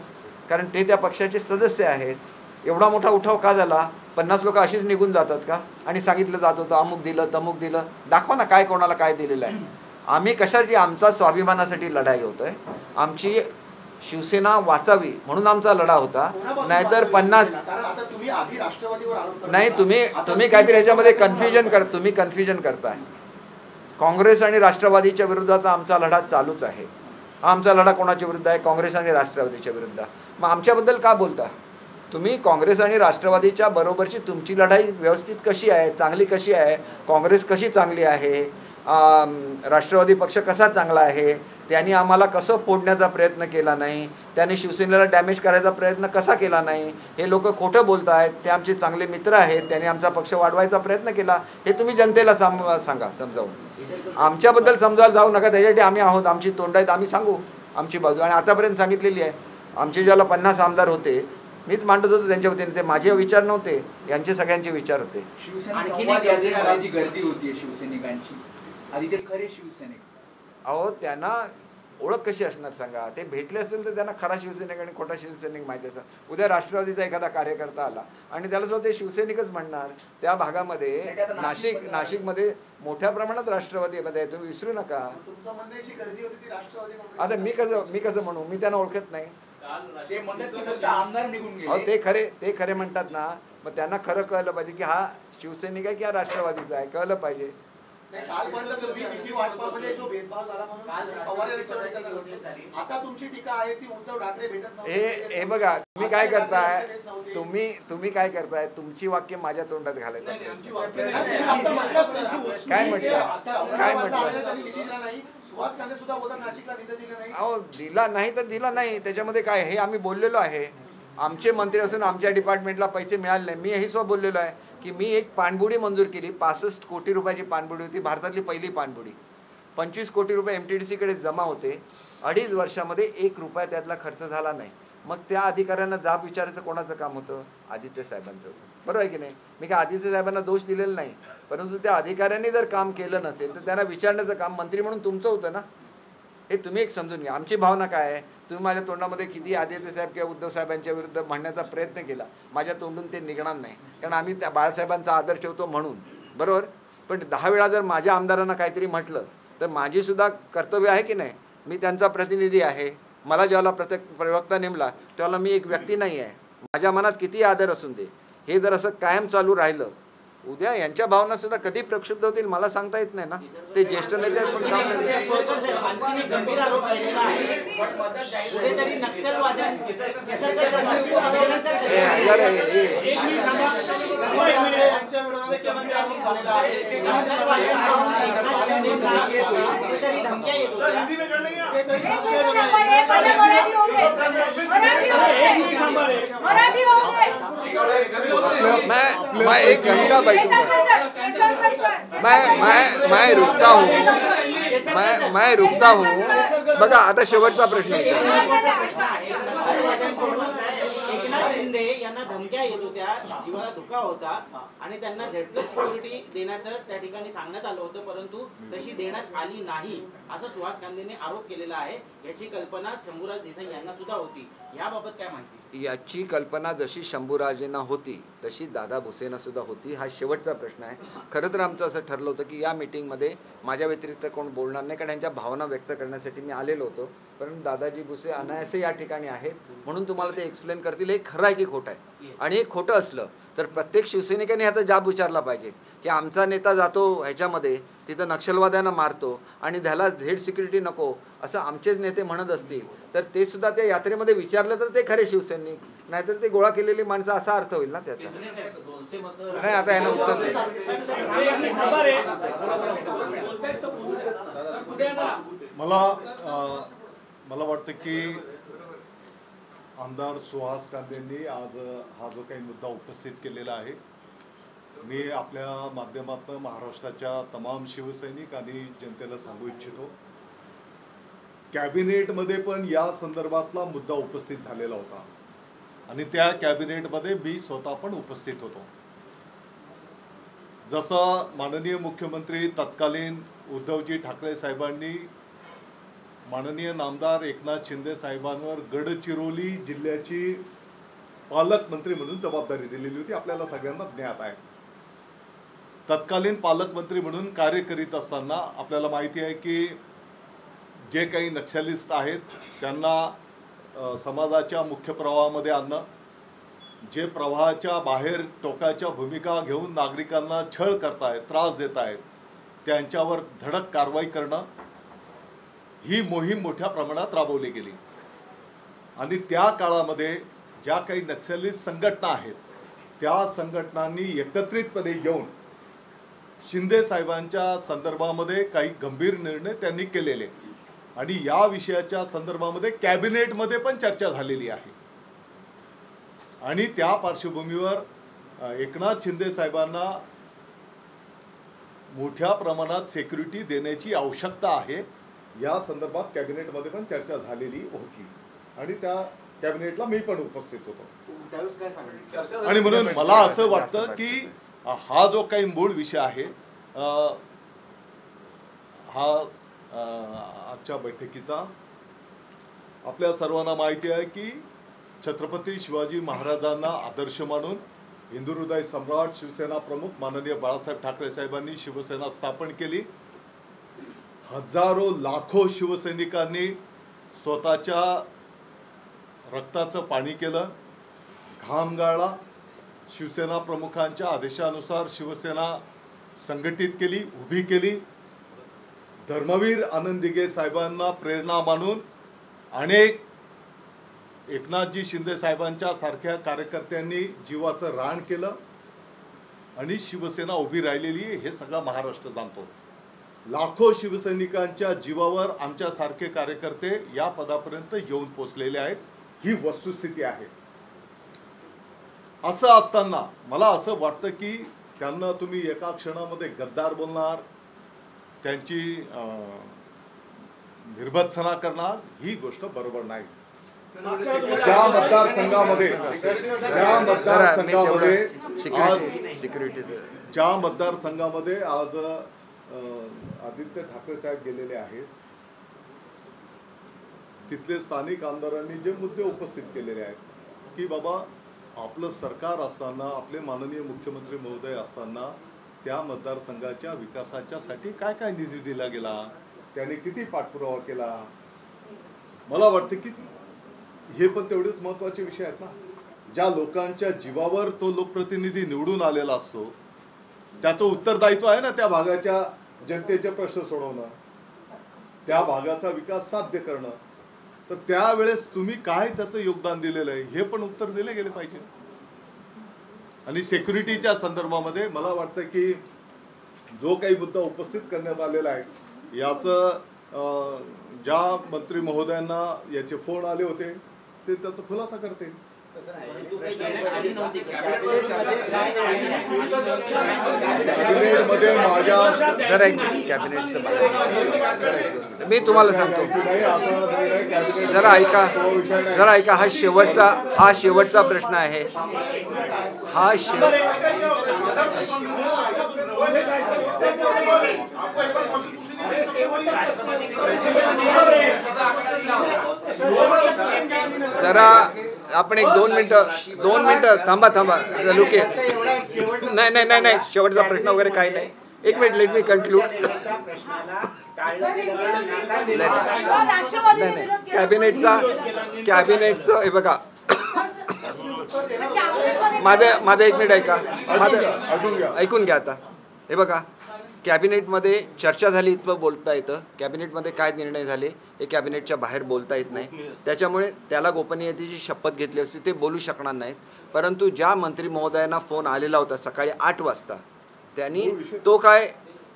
कारण ते त्या पक्षाचे सदस्य आहेत. एवढा मोठा उठाव का झाला? 50 लोक अशीच निघून जातात का? आणि सांगितलं जात होतं अमुक दिलं तमुक दिलं. दाखवा ना काय कोणाला काय दिलेलं आहे. आम्ही कशासाठी? आमचा स्वाभिमानासाठी लढाई होतोय, आमची शिवसेना वाचावी म्हणून आमचा लढा होता. नाहीतर 50 नाही, तुम्ही काहीतरी ह्याच्यामध्ये कन्फ्युजन करताय. काँग्रेस आणि राष्ट्रवादीच्या विरोधाचा आमचा लढा चालूच आहे. हा आमचा लढा कोणाच्या विरुद्ध आहे? काँग्रेस आणि राष्ट्रवादीच्या विरुद्ध. मग आमच्याबद्दल का बोलता तुम्ही? काँग्रेस आणि राष्ट्रवादीच्या बरोबरची तुमची लढाई व्यवस्थित कशी आहे, चांगली कशी आहे? काँग्रेस कशी चांगली आहे, राष्ट्रवादी पक्ष कसा चांगला आहे, त्यांनी आम्हाला कसं फोडण्याचा प्रयत्न केला नाही, त्यांनी शिवसेनेला डॅमेज करायचा प्रयत्न कसा केला नाही, हे लोक खोटं बोलत आहेत, ते आमचे चांगले मित्र आहेत, त्यांनी आमचा पक्ष वाढवायचा प्रयत्न केला, हे तुम्ही जनतेला सांगा समजावून. आमच्याबद्दल समजायला जाऊ नका, त्याच्यासाठी आम्ही आहोत, आमची तोंड आहेत, आम्ही सांगू आमची बाजू. आणि आतापर्यंत सांगितलेली आहे. आमचे ज्याला 50 आमदार होते मीच मांडत होतो त्यांच्या वतीने, ते माझे विचार नव्हते, यांचे सगळ्यांचे विचार होते. गर्दी होती शिवसैनिकांची, आधी ते खरे शिवसैनिक. अहो त्यांना ओळख कशी असणार सांगा? ते भेटले असेल तर त्यांना खरा शिवसैनिक आणि खोटा शिवसैनिक माहिती असं. उद्या राष्ट्रवादीचा एखादा कार्यकर्ता आला आणि त्याला सुद्धा ते शिवसैनिकच म्हणणार. त्या भागामध्ये नाशिकमध्ये मोठ्या प्रमाणात राष्ट्रवादीमध्ये आहे, तुम्ही विसरू नका. आता मी कसं म्हणू? मी त्यांना ओळखत नाही. अहो ते खरे म्हणतात ना, मग त्यांना खरं कळलं पाहिजे की हा शिवसैनिक आहे की हा राष्ट्रवादीचा आहे, कळलं पाहिजे. हे बघा, तुम्ही काय करताय, तुम्ही काय करताय, तुमची वाक्य माझ्या तोंडात घालायचं. काय म्हटलं? अहो दिला नाही तर दिला नाही, त्याच्यामध्ये काय? हे आम्ही बोललेलो आहे. आमचे मंत्री असून आमच्या डिपार्टमेंटला पैसे मिळाले नाही. मी हेही सुद्धा बोललेलो आहे की मी एक पाणबुडी मंजूर केली, 65 कोटी रुपयाची पाणबुडी होती, भारतातली पहिली पाणबुडी. 25 कोटी रुपये MTDC जमा होते. 2.5 वर्षामध्ये 1 रुपया त्यातला खर्च झाला नाही. मग त्या अधिकाऱ्यांना जाब विचारायचं कोणाचं काम होतं? आदित्य साहेबांचं होतं, बरोबर आहे की नाही? मी काय आदित्य साहेबांना दोष दिलेला नाही, परंतु त्या अधिकाऱ्यांनी जर काम केलं नसेल तर त्यांना विचारण्याचं काम मंत्री म्हणून तुमचं होतं ना. हे तुम्ही एक समजून घ्या. आमची भावना काय आहे? तुम्ही माझ्या तोंडामध्ये किती आदित्य साहेब किंवा उद्धव साहेबांच्या विरुद्ध म्हणण्याचा प्रयत्न केला, माझ्या तोंडून ते निघणार नाही, कारण आम्ही त्या बाळासाहेबांचा आदर ठेवतो म्हणून, बरोबर. पण 10 वेळा जर माझ्या आमदारांना काहीतरी म्हटलं तर माझी सुद्धा कर्तव्य आहे की नाही? मी त्यांचा प्रतिनिधी आहे. मला ज्याला प्रवक्ता नेमला त्याला मी एक व्यक्ती नाही आहे. माझ्या मनात किती आदर असून दे, हे जर असं कायम चालू राहिलं, उद्या यांच्या भावना सुद्धा कधी प्रक्षुब्ध होतील मला सांगता येत नाही ना. ते ज्येष्ठ नेते आहेत पण मैं 1 घंटा बैठूंगा, मैं रुकता हूँ. बघा आता शेवटचा प्रश्न एकनाथ शिंदे यांना धमक्या येत होत्या, जीवाला धोका होता आणि त्यांना Z+ सिक्युरिटी देण्याचं त्या ठिकाणी सांगण्यात आलं होतं, परंतु तशी देण्यात आली नाही असं सुहास कांदेने आरोप केलेला आहे. याची कल्पना शंभूराज देसाई यांना सुद्धा होती. याबाबत काय माहिती? याची कल्पना जशी शंभूराजेंना होती तशी दादा भुसेंना सुद्धा होती. हा शेवटचा प्रश्न आहे. खरं तर आमचं असं ठरलं होतं की या मीटिंगमध्ये माझ्या व्यतिरिक्त कोण बोलणार नाही, कारण त्यांच्या भावना व्यक्त करण्यासाठी मी आलेलो होतो. परंतु दादाजी भुसे अनायासे या ठिकाणी आहेत म्हणून तुम्हाला ते एक्सप्लेन करतील हे खरं आहे की खोटं आहे. आणि हे खोटं असलं तर प्रत्येक शिवसैनिकाने ह्याचा जाब विचारला पाहिजे की आमचा नेता जातो ह्याच्यामध्ये, तिथं नक्षलवाद्यांना मारतो आणि त्याला Z सिक्युरिटी नको असं आमचेच नेते म्हणत असतील तर ते सुद्धा त्या यात्रेमध्ये विचारलं तर ते खरे शिवसैनिक, नाहीतर ते गोळा केलेली माणसं असा अर्थ होईल ना त्याचा. नाही आता यानं उत्तर नाही. मला वाटतं की आमदार सुहास कांदेंनी आज हा जो काही मुद्दा उपस्थित केलेला आहे, मी आपल्या माध्यमातून महाराष्ट्राच्या तमाम शिवसैनिक आणि जनतेला सांगू इच्छितो, कॅबिनेटमध्ये पण या संदर्भातला मुद्दा उपस्थित झालेला होता आणि त्या कॅबिनेटमध्ये मी स्वतः पण उपस्थित होतो. जसं माननीय मुख्यमंत्री तत्कालीन उद्धवजी ठाकरे साहेबांनी माननीय नामदार एकनाथ शिंदे साहेबांवर गडचिरोली जिल्ह्याची पालकमंत्री म्हणून जबाबदारी दिलेली होती, आपल्याला सगळ्यांना ज्ञात आहे. तत्कालीन पालकमंत्री म्हणून कार्य करीत असताना आपल्याला माहिती आहे की जे काही नक्षलिस्ट आहेत त्यांना समाजाच्या मुख्य प्रवाहामध्ये आणणं, जे प्रवाहाच्या बाहेर टोकाच्या भूमिका घेऊन नागरिकांना छळ करतायत, त्रास देत आहेत, त्यांच्यावर धडक कारवाई करणं, ही मोहीम मोठ्या प्रमाणात राबवली गेली. आणि त्या काळामध्ये ज्या काही नक्षलिस्ट संघटना आहेत त्या संघटनांनी एकत्रितपणे येऊन शिंदे साहेबांच्या संदर्भामध्ये काही गंभीर निर्णय त्यांनी केलेले आणि या विषयाच्या संदर्भामध्ये कॅबिनेटमध्ये पण चर्चा झालेली आहे. आणि त्या पार्श्वभूमीवर एकनाथ शिंदे साहेबांना मोठ्या प्रमाणात सिक्युरिटी देण्याची आवश्यकता आहे या संदर्भात कॅबिनेटमध्ये पण चर्चा झालेली होती आणि त्या कॅबिनेटला मी पण उपस्थित होतो. त्यावेळेस काय सांगितलं? आणि म्हणून मला असं वाटतं की हा जो काही मूळ विषय आहे हा आजच्या बैठकीचा आपल्या सर्वांना माहिती आहे की छत्रपती शिवाजी महाराजांना आदर्श मानून हिंदू हृदय सम्राट शिवसेना प्रमुख माननीय बाळासाहेब ठाकरे साहेबांनी शिवसेना स्थापन केली. हजारो लाखो शिवसैनिकांनी स्वतःच्या रक्ताचं पाणी केलं, घाम गाळला, शिवसेना प्रमुखांच्या आदेशानुसार शिवसेना संघटित केली, उभी केली. धर्मवीर आनंद दिघे साहेबांना प्रेरणा मानून अनेक एकनाथजी शिंदे साहेबांच्या सारख्या कार्यकर्त्यांनी जीवाचं रान केलं आणि शिवसेना उभी राहिलेली हे सगळं महाराष्ट्र जाणतो. लाखो शिवसैनिकांच्या जीवावर आमच्यासारखे कार्यकर्ते या पदापर्यंत येऊन पोचलेले आहेत, ही वस्तुस्थिती आहे. असं असताना मला असं वाटतं की त्यांना तुम्ही एका क्षणामध्ये गद्दार बोलणार, त्यांची निर्भत्सना करणार, ही गोष्ट बरोबर नाही. ज्या मतदारसंघामध्ये आज आदित्य ठाकरे साहेब गेलेले आहेत, तिथले स्थानिक आमदारांनी जे मुद्दे उपस्थित केलेले आहेत की बाबा आपलं सरकार असताना, आपले माननीय मुख्यमंत्री महोदय असताना त्या मतदारसंघाच्या विकासाच्यासाठी काय काय निधी दिला गेला, त्याने किती पाठपुरावा केला. मला वाटतं की हे पण तेवढेच महत्त्वाचे विषय आहेत ना. ज्या लोकांच्या जीवावर तो लोकप्रतिनिधी निवडून आलेला असतो त्याचं उत्तरदायित्व आहे ना त्या भागाच्या जनतेचे प्रश्न सोडवणं, त्या भागाचा विकास साध्य करणं. तर त्यावेळेस तुम्ही काय त्याचं योगदान दिलेलं आहे हे पण उत्तर दिले गेले पाहिजे. आणि सिक्युरिटीच्या संदर्भामध्ये मला वाटतं की जो काही मुद्दा उपस्थित करण्यात आलेला आहे याचं ज्या मंत्री महोदयांना याचे फोन आले होते ते त्याचा खुलासा करते. कॅबिनेटमध्ये माझ्या मी तुम्हाला सांगतो, जरा ऐका, हा शेवटचा प्रश्न आहे. जरा आपण एक 2 मिनिटं थांबा लुके. नाही, शेवटचा प्रश्न वगैरे काही नाही. 1 मिनिट, लेट मी कन्क्लूड. कॅबिनेटचं हे बघा, माझं 1 मिनिट ऐका, ऐकून घ्या आता. हे बघा, कॅबिनेटमध्ये चर्चा झाली इतकं बोलता येतं, कॅबिनेटमध्ये काय निर्णय झाले हे कॅबिनेटच्या बाहेर बोलता येत नाही. त्याच्यामुळे त्याला गोपनीयतेची शपथ घेतली असती ते बोलू शकणार नाहीत. परंतु ज्या मंत्री महोदयांना फोन आलेला होता सकाळी 8 वाजता, त्यांनी तो काय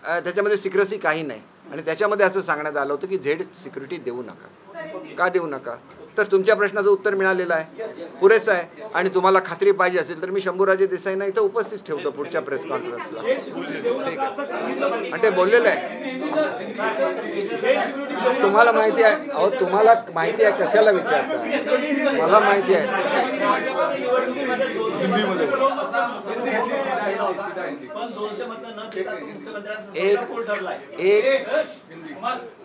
त्याच्यामध्ये सिक्रेसी काही नाही, आणि त्याच्यामध्ये असं सांगण्यात आलं होतं की झेड सिक्युरिटी देऊ नका. का देऊ नका? तर तुमच्या प्रश्नाचं उत्तर मिळालेलं आहे, पुरेसं आहे. आणि तुम्हाला खात्री पाहिजे असेल तर मी शंभूराजे देसाईंना इथं उपस्थित ठेवतो पुढच्या प्रेस कॉन्फरन्सला. ठीक आहे, आणि ते बोललेलं आहे. तुम्हाला माहिती आहे, अहो तुम्हाला माहिती आहे कशाला विचारता? मला माहिती आहे. एक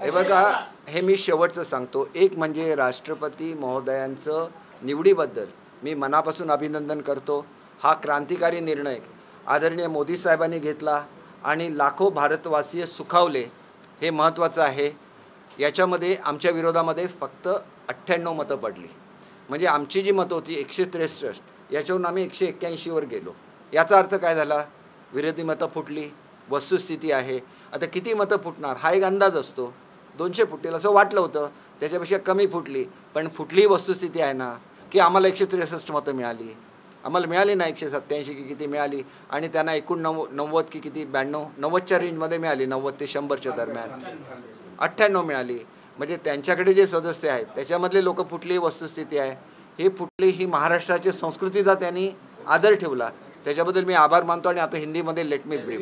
हे बघा, हे मी शेवटचं सांगतो. एक म्हणजे राष्ट्रपती महोदयांचं निवडीबद्दल मी मनापासून अभिनंदन करतो. हा क्रांतिकारी निर्णय आदरणीय मोदी साहेबांनी घेतला आणि लाखो भारतवासीय सुखावले, हे महत्त्वाचं आहे. याच्यामध्ये आमच्या विरोधामध्ये फक्त 98 मतं पडली. म्हणजे आमची जी मतं होती 163, याच्यावरून आम्ही 181वर गेलो. याचा अर्थ काय झाला? विरोधी मतं फुटली. वस्तुस्थिती आहे. आता किती मतं फुटणार हा एक अंदाज असतो. 200 फुटतील असं वाटलं होतं, त्याच्यापेक्षा कमी फुटली. पण फुटली वस्तुस्थिती आहे ना, की आम्हाला 163 मतं मिळाली. आम्हाला मिळाली ना 187 की किती मिळाली, आणि त्यांना एकूण 90 की किती 90च्या रेंजमध्ये मिळाली, 90 ते 100च्या दरम्यान 98 मिळाली. म्हणजे त्यांच्याकडे जे सदस्य आहेत त्याच्यामधले लोक फुटली वस्तुस्थिती आहे. हे फुटली ही महाराष्ट्राच्या संस्कृतीचा त्यांनी आदर ठेवला, त्याच्याबद्दल मी आभार मानतो. आणि आता हिंदीमध्ये लेट मी ब्रीफ.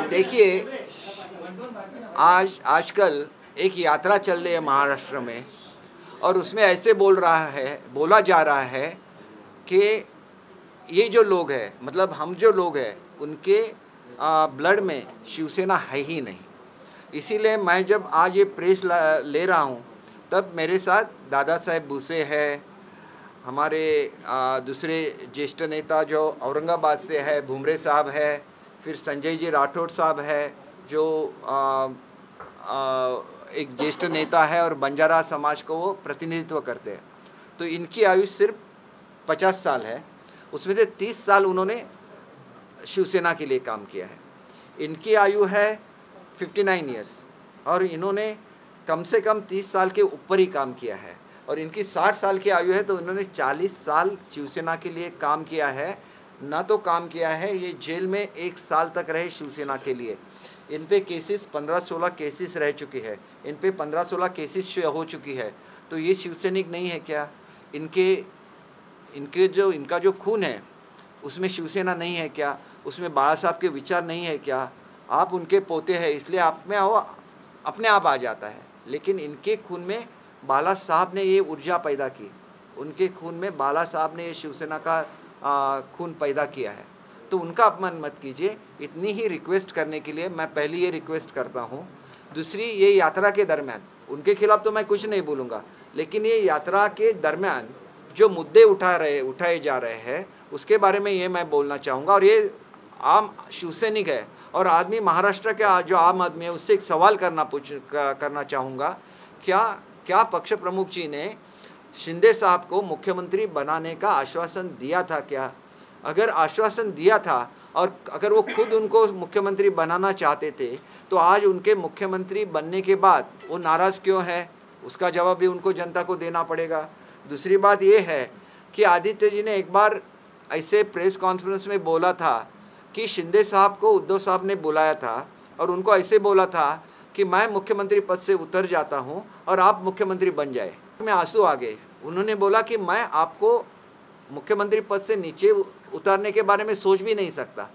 देखिए आजकल एक यात्रा चल रही है महाराष्ट्र में, और उसमें ऐसे बोला जा रहा है कि ये जो लोग हैं, मतलब हम जो लोग हैं, उनके ब्लड में शिवसेना है ही नहीं. इसीलिए मैं जब आज ये प्रेस ले रहा हूँ, तब मेरे साथ दादा साहेब भूसे है, हमारे दूसरे ज्येष्ठ नेता जो औरंगाबाद से है भुमरे साहब है, फिर संजय जी राठौड़ साहब है जो एक ज्येष्ठ नेता है और बंजारा समाज को वो प्रतिनिधित्व करते हैं. तो इनकी आयु सिर्फ 50 साल है. उसमें से 30 साल उन्होंने शिवसेना के लिए काम किया है. इनकी आयु है 59 ईयर्स, और इन्होंने कम से कम 30 साल के ऊपर ही काम किया है. और इनकी 60 साल की आयु है, तो इन्होंने 40 साल शिवसेना के लिए काम किया है. ना तो काम किया है, ये जेल में 1 साल तक रहे शिवसेना के लिए. इन पे केसेस 15-16 केसेस रह चुकी है. इन पे 15-16 केसेस हो चुकी है. तो ये शिवसैनिक नहीं है क्या? इनका जो खून है उसमें शिवसेना नहीं है क्या? उसमें बाला साहब के विचार नहीं है क्या? आप उनके पोते हैं, इसलिए आप में अपने आप आ जाता है. लेकिन इनके खून में बाला साहब ने ये ऊर्जा पैदा की. उनके खून में बाला साहब ने ये शिवसेना का खून पैदा किया है. तो उनका अपमान मत कीजिए. इतनी ही रिक्वेस्ट करने के लिए मैं पहली ये रिक्वेस्ट करता हूँ. दूसरी, ये यात्रा के दरमियान उनके खिलाफ तो मैं कुछ नहीं बोलूँगा, लेकिन ये यात्रा के दरमियान जो मुद्दे उठाए जा रहे हैं उसके बारे में ये मैं बोलना चाहूँगा. और ये आम शिवसैनिक है और आदमी महाराष्ट्र का जो आम आदमी है उससे एक सवाल करना चाहूँगा. क्या पक्ष प्रमुख जी ने शिंदे साहब को मुख्यमंत्री बनाने का आश्वासन दिया था क्या? अगर आश्वासन दिया था और अगर वो खुद उनको मुख्यमंत्री बनाना चाहते थे, तो आज उनके मुख्यमंत्री बनने के बाद वो नाराज़ क्यों है? उसका जवाब भी उनको जनता को देना पड़ेगा. दूसरी बात ये है कि आदित्य जी ने एक बार ऐसे प्रेस कॉन्फ्रेंस में बोला था कि शिंदे साहब को उद्धव साहब ने बुलाया था और उनको ऐसे बोला था कि मैं मुख्यमंत्री पद से उतर जाता हूँ और आप मुख्यमंत्री बन जाए. में आंसू आ गए. उन्होंने बोला कि मैं आपको मुख्यमंत्री पद से नीचे उतारने के बारे में सोच भी नहीं सकता.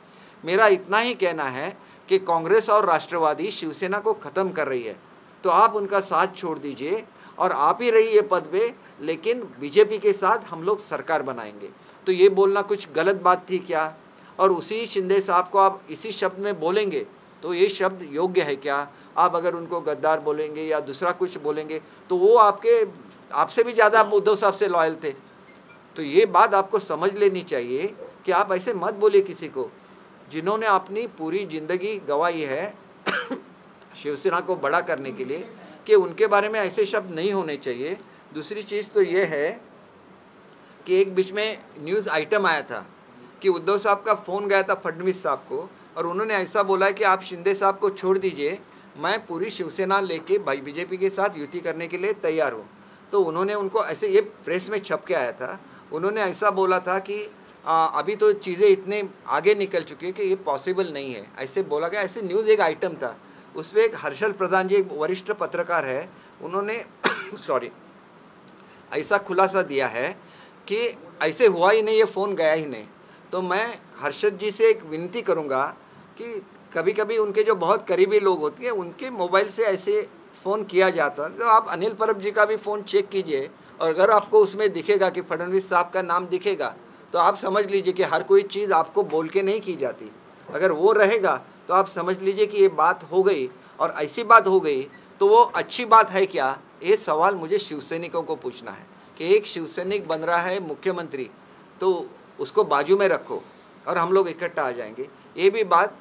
मेरा इतना ही कहना है कि कांग्रेस और राष्ट्रवादी शिवसेना को ख़त्म कर रही है, तो आप उनका साथ छोड़ दीजिए और आप ही रहिए पद पे, लेकिन बीजेपी के साथ हम लोग सरकार बनाएंगे. तो ये बोलना कुछ गलत बात थी क्या? और उसी शिंदे साहब को आप इसी शब्द में बोलेंगे तो ये शब्द योग्य है क्या? आप अगर उनको गद्दार बोलेंगे या दूसरा कुछ बोलेंगे तो वो आपसे भी ज़्यादा आप उद्धव साहब से लॉयल थे. तो ये बात आपको समझ लेनी चाहिए कि आप ऐसे मत बोलिए किसी को जिन्होंने अपनी पूरी ज़िंदगी गंवाई है शिवसेना को बड़ा करने के लिए, कि उनके बारे में ऐसे शब्द नहीं होने चाहिए. दूसरी चीज़ तो ये है कि एक बीच में न्यूज़ आइटम आया था कि उद्धव साहब का फ़ोन गया था फडणवीस साहब को और उन्होंने ऐसा बोला है कि आप शिंदे साहब को छोड़ दीजिए, मैं पूरी शिवसेना लेके बीजेपी के साथ युति करने के लिए तैयार हूँ. तो उन्होंने उनको ऐसे, ये प्रेस में छप के आया था उन्होंने ऐसा बोला था कि अभी तो चीज़ें इतने आगे निकल चुकी है कि ये पॉसिबल नहीं है, ऐसे बोला गया। ऐसे न्यूज़ एक आइटम था, उस पर एक हर्षल प्रधान जी, एक वरिष्ठ पत्रकार है, उन्होंने सॉरी ऐसा खुलासा दिया है कि ऐसे हुआ ही नहीं, ये फ़ोन गया ही नहीं। तो मैं हर्षद जी से एक विनती करूंगा कि कभी कभी उनके जो बहुत करीबी लोग होते हैं उनके मोबाइल से ऐसे फ़ोन किया जाता है, तो आप अनिल परब जी का भी फ़ोन चेक कीजिए, और अगर आपको उसमें दिखेगा कि फडणवीस साहब का नाम दिखेगा तो आप समझ लीजिए कि हर कोई चीज़ आपको बोल के नहीं की जाती। अगर वो रहेगा तो आप समझ लीजिए कि ये बात हो गई, और ऐसी बात हो गई तो वो अच्छी बात है क्या, ये सवाल मुझे शिवसैनिकों को पूछना है कि एक शिवसैनिक बन रहा है मुख्यमंत्री, तो उसको बाजू में रखो और हम लोग इकट्ठा आ जाएंगे, ये भी बात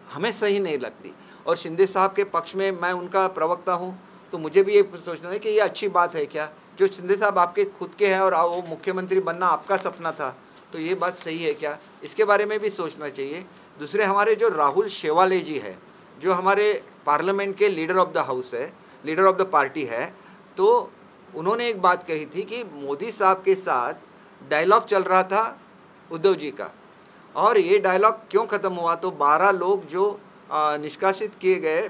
हमें सही नहीं लगती। और शिंदे साहब के पक्ष में मैं उनका प्रवक्ता हूँ, तो मुझे भी ये सोचना है कि ये अच्छी बात है क्या, जो शिंदे साहब आपके खुद के हैं और वो मुख्यमंत्री बनना आपका सपना था, तो ये बात सही है क्या, इसके बारे में भी सोचना चाहिए। दूसरे हमारे जो राहुल शेवाले जी है, जो हमारे parliament K leader of the house है, लीडर ऑफ द पार्टी है, तो उन्होंने एक बात कही थी कि मोदी साहब के साथ डायलॉग चल रहा था उद्धव जी का, और ये डायलॉग क्यों ख़त्म हुआ, तो 12 लोग जो निष्कासित किए गए,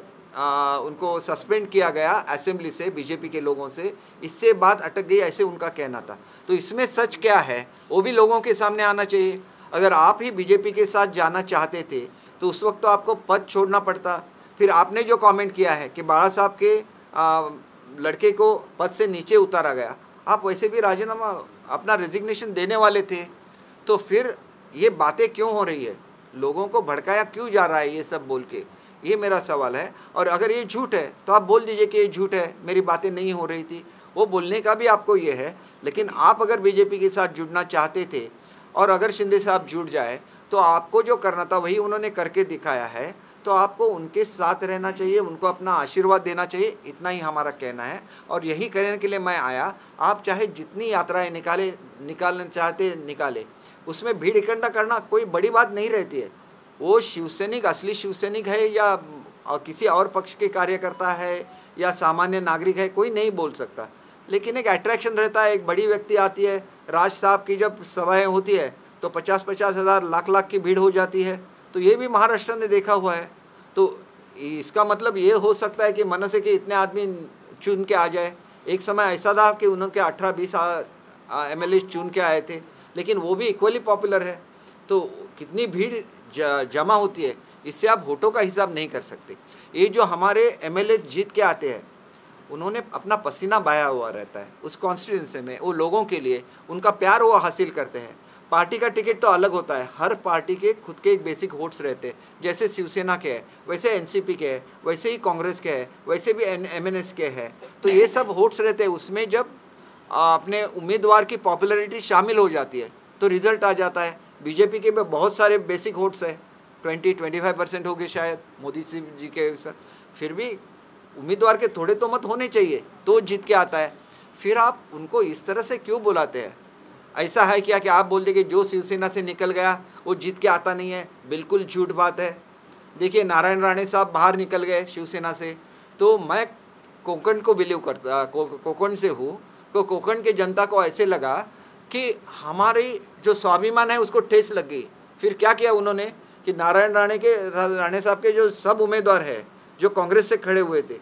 उनको सस्पेंड किया गया असेंबली से, बीजेपी के लोगों से, इससे बात अटक गई, ऐसे उनका कहना था। तो इसमें सच क्या है वो भी लोगों के सामने आना चाहिए। अगर आप ही बीजेपी के साथ जाना चाहते थे तो उस वक्त तो आपको पद छोड़ना पड़ता। फिर आपने जो कमेंट किया है कि बाला साहब के लड़के को पद से नीचे उतारा गया, आप वैसे भी राजीनामा अपना रेजिग्नेशन देने वाले थे, तो फिर ये बातें क्यों हो रही है, लोगों को भड़काया क्यों जा रहा है ये सब बोल के, ये मेरा सवाल है। और अगर ये झूठ है तो आप बोल दीजिए कि ये झूठ है, मेरी बातें नहीं हो रही थी, वो बोलने का भी आपको ये है। लेकिन आप अगर बीजेपी के साथ जुड़ना चाहते थे और अगर शिंदे साहब जुड़ जाए तो आपको जो करना था वही उन्होंने करके दिखाया है, तो आपको उनके साथ रहना चाहिए, उनको अपना आशीर्वाद देना चाहिए, इतना ही हमारा कहना है। और यही करने के लिए मैं आया। आप चाहे जितनी यात्राएं निकालना चाहते निकाले, उसमें भीड़ इकट्ठा करना कोई बड़ी बात नहीं रहती है। वो शिवसैनिक असली शिवसैनिक है या किसी और पक्ष के कार्यकर्ता है या सामान्य नागरिक है, कोई नहीं बोल सकता, लेकिन एक अट्रैक्शन रहता है। एक बड़ी व्यक्ति आती है, राज साहब की जब सभाएं होती है तो 50-50 हज़ार लाख की भीड़ हो जाती है, तो ये भी महाराष्ट्र ने देखा हुआ है। तो इसका मतलब ये हो सकता है कि मनसे के इतने आदमी चुन के आ जाए। एक समय ऐसा था कि उनके 18-20 MLA चुन के आए थे, लेकिन वो भी इक्वली पॉपुलर है। तो कितनी भीड़ जमा होती है, इससे आप वोटों का हिसाब नहीं कर सकते। ये जो हमारे MLA जीत के आते हैं, उन्होंने अपना पसीना बहाया हुआ रहता है उस कॉन्स्टिट्यूंसी में, वो लोगों के लिए उनका प्यार वो हासिल करते हैं। पार्टी का टिकट तो अलग होता है, हर पार्टी के खुद के एक बेसिक वोट्स रहते हैं, जैसे शिवसेना के है, वैसे NCP के है, वैसे ही कांग्रेस के है, वैसे भी MNS के है। तो ये सब वोट्स रहते हैं, उसमें जब अपने उम्मीदवार की पॉपुलैरिटी शामिल हो जाती है तो रिजल्ट आ जाता है। बीजेपी के में बहुत सारे बेसिक वोट्स है, 20-25% हो गए शायद मोदी जी के साथ, फिर भी उम्मीदवार के थोड़े तो मत होने चाहिए तो जीत के आता है। फिर आप उनको इस तरह से क्यों बुलाते हैं? ऐसा है क्या कि आप बोल दें कि जो शिवसेना से निकल गया वो जीत के आता नहीं है? बिल्कुल झूठ बात है। देखिए, नारायण राणे साहब बाहर निकल गए शिवसेना से, तो मैं कोंकण को बिलीव करता, कोंकण से हूँ, तो कोंकण के जनता को ऐसे लगा कि हमारी जो स्वाभिमान है उसको ठेस लग गई। फिर क्या किया उन्होंने कि नारायण राणे साहब के जो सब उम्मीदवार है जो कांग्रेस से खड़े हुए थे,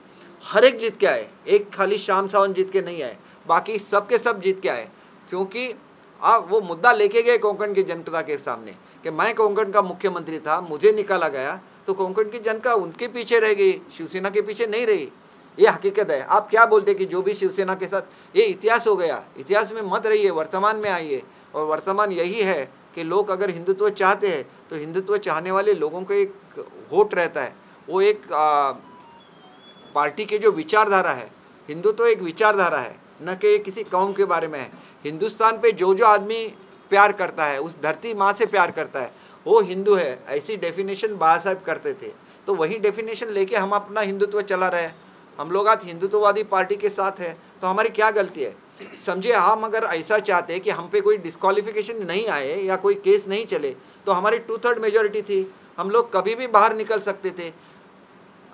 हर एक जीत के आए, एक खाली श्याम सावंत जीत के नहीं आए, बाकी सब के सब जीत के आए। क्योंकि आप वो मुद्दा लेके गए कोंकण की जनता के सामने कि मैं कोंकण का मुख्यमंत्री था, मुझे निकाला गया, तो कोंकण की जनता उनके पीछे रह गई, शिवसेना के पीछे नहीं रही। ये हकीकत है। आप क्या बोलते कि जो भी शिवसेना के साथ, ये इतिहास हो गया, इतिहास में मत रहिए, वर्तमान में आइए। और वर्तमान यही है कि लोग अगर हिंदुत्व चाहते हैं तो हिंदुत्व चाहने वाले लोगों को एक वोट रहता है, वो एक पार्टी के जो विचारधारा है, हिंदुत्व एक विचारधारा है, न कि किसी कौम के बारे में है। हिंदुस्तान पे जो आदमी प्यार करता है, उस धरती माँ से प्यार करता है, वो हिंदू है, ऐसी डेफिनेशन बाबा साहब करते थे। तो वही डेफिनेशन लेके हम अपना हिंदुत्व चला रहे हैं। हम लोग आज हिंदुत्ववादी पार्टी के साथ है, तो हमारी क्या गलती है? समझिए, हम अगर ऐसा चाहते हैं कि हम पे कोई डिस्क्वालिफिकेशन नहीं आए या कोई केस नहीं चले, तो हमारी 2/3 मेजोरिटी थी, हम लोग कभी भी बाहर निकल सकते थे।